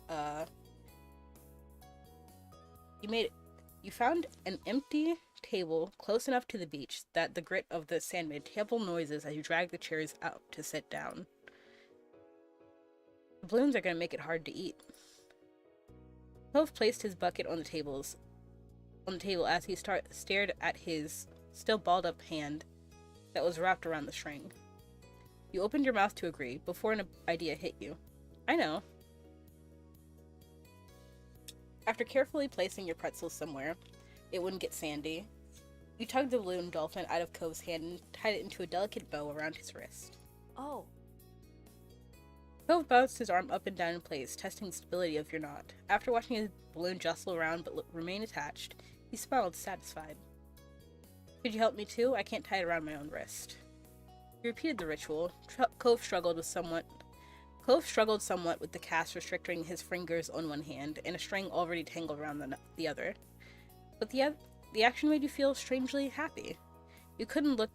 You found an empty table close enough to the beach that the grit of the sand made terrible noises as you dragged the chairs out to sit down. The balloons are going to make it hard to eat. Cove placed his bucket on the table as he stared at his still balled up hand that was wrapped around the string. You opened your mouth to agree before an idea hit you. I know. After carefully placing your pretzels somewhere it wouldn't get sandy, you tugged the balloon dolphin out of Cove's hand and tied it into a delicate bow around his wrist. Oh. Cove bounced his arm up and down in place, testing the stability of your knot. After watching his balloon jostle around but remain attached, he smiled, satisfied. Could you help me too? I can't tie it around my own wrist. You repeated the ritual. Cove struggled somewhat with the cast restricting his fingers on one hand and a string already tangled around the other. But the action made you feel strangely happy. You couldn't look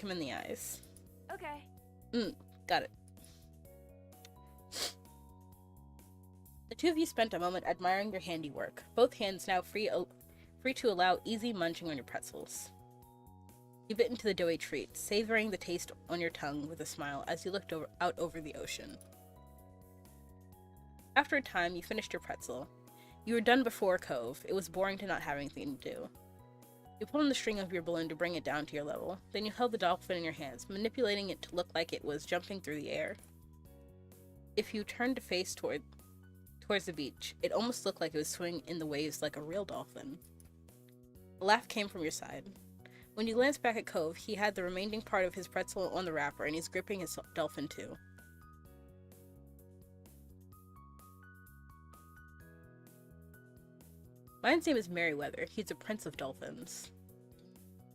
him in the eyes. Okay. Got it. The two of you spent a moment admiring your handiwork, both hands now free to allow easy munching on your pretzels. You bit into the doughy treat, savoring the taste on your tongue with a smile as you looked out over the ocean. After a time, you finished your pretzel. You were done before Cove. It was boring to not have anything to do. You pulled on the string of your balloon to bring it down to your level. Then you held the dolphin in your hands, manipulating it to look like it was jumping through the air. If you turned to face towards the beach, it almost looked like it was swimming in the waves like a real dolphin. A laugh came from your side. When you glanced back at Cove, he had the remaining part of his pretzel on the wrapper, and he's gripping his dolphin too. Mine's name is Merryweather. He's a prince of dolphins.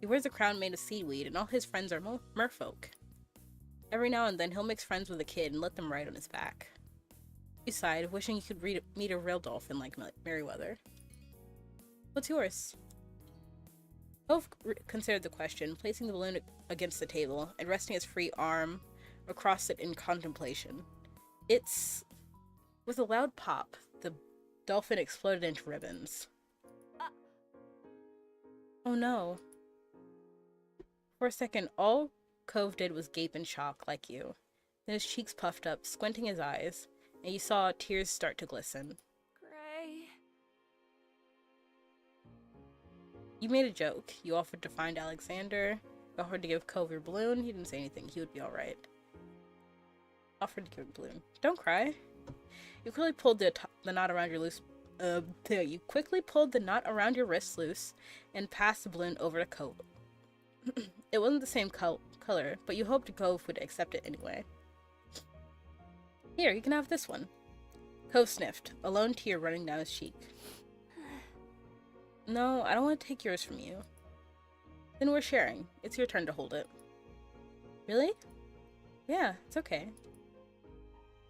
He wears a crown made of seaweed, and all his friends are merfolk. Every now and then, he'll mix friends with a kid and let them ride on his back. You sighed, wishing you could meet a real dolphin like Merryweather. What's yours? Cove considered the question, placing the balloon against the table and resting his free arm across it in contemplation. With a loud pop, the dolphin exploded into ribbons. Oh no. For a second, all Cove did was gape in shock, like you. Then his cheeks puffed up, squinting his eyes, and you saw tears start to glisten. Gray. You made a joke. You offered to find Alexander. You offered to give Cove your balloon. He didn't say anything. He would be alright. Offered to give him a balloon. Don't cry. You quickly pulled the knot around your You quickly pulled the knot around your wrist loose and passed the balloon over to Cove. It wasn't the same color, but you hoped Cove would accept it anyway. Here, you can have this one. Cove sniffed, a lone tear running down his cheek. No, I don't want to take yours from you. Then we're sharing. It's your turn to hold it. Really? Yeah, it's okay.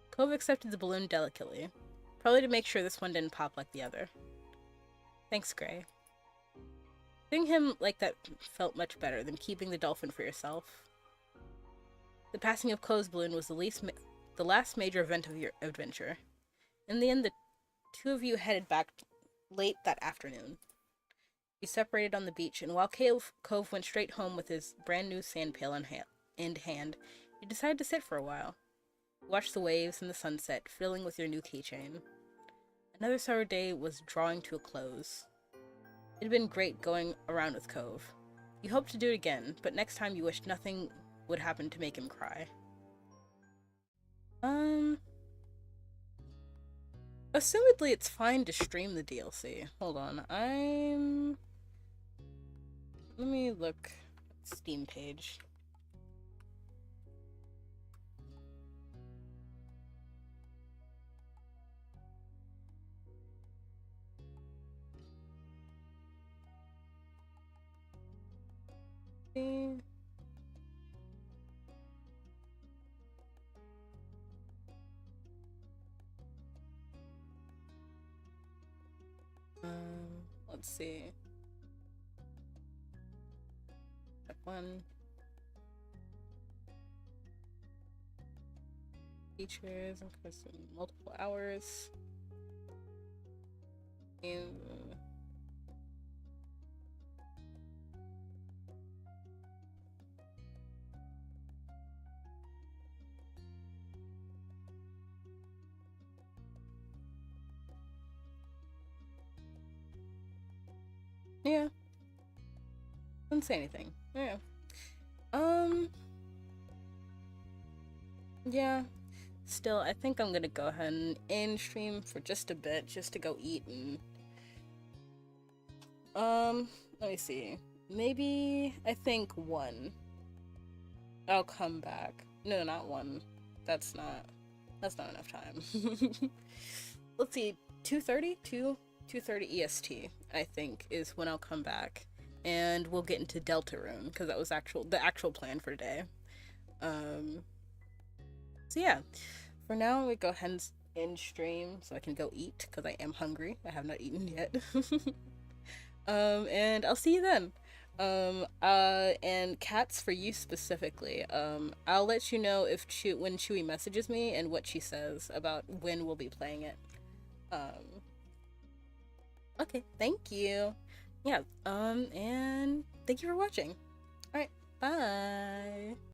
Cove accepted the balloon delicately, probably to make sure this one didn't pop like the other. Thanks, Gray. Seeing him like that felt much better than keeping the dolphin for yourself. The passing of Cove's balloon was the last major event of your adventure. In the end, the two of you headed back late that afternoon. You separated on the beach, and while Cove went straight home with his brand new sand pail in hand, you decided to sit for a while. Watch the waves and the sunset, filling with your new keychain. Another summer day was drawing to a close. It had been great going around with Cove. You hoped to do it again, but next time you wished nothing would happen to make him cry. Assumedly it's fine to stream the DLC. Hold on, let me look at the Steam page. see. Let's see. Step 1. Features and custom multiple hours. And yeah. Didn't say anything. Yeah. Yeah. Still, I think I'm gonna go ahead and end stream for just a bit, just to go eat and let me see. Maybe I think 1. I'll come back. No, not 1. That's not enough time. Let's see, 2:30? 2:30 EST, I think, is when I'll come back. And we'll get into Deltarune, because that was the actual plan for today. So yeah, for now we go ahead and end stream so I can go eat, because I am hungry. I have not eaten yet. And I'll see you then. And cats, for you specifically, I'll let you know if when Chewy messages me and what she says about when we'll be playing it. Okay, thank you. Yeah, and thank you for watching. Alright, bye.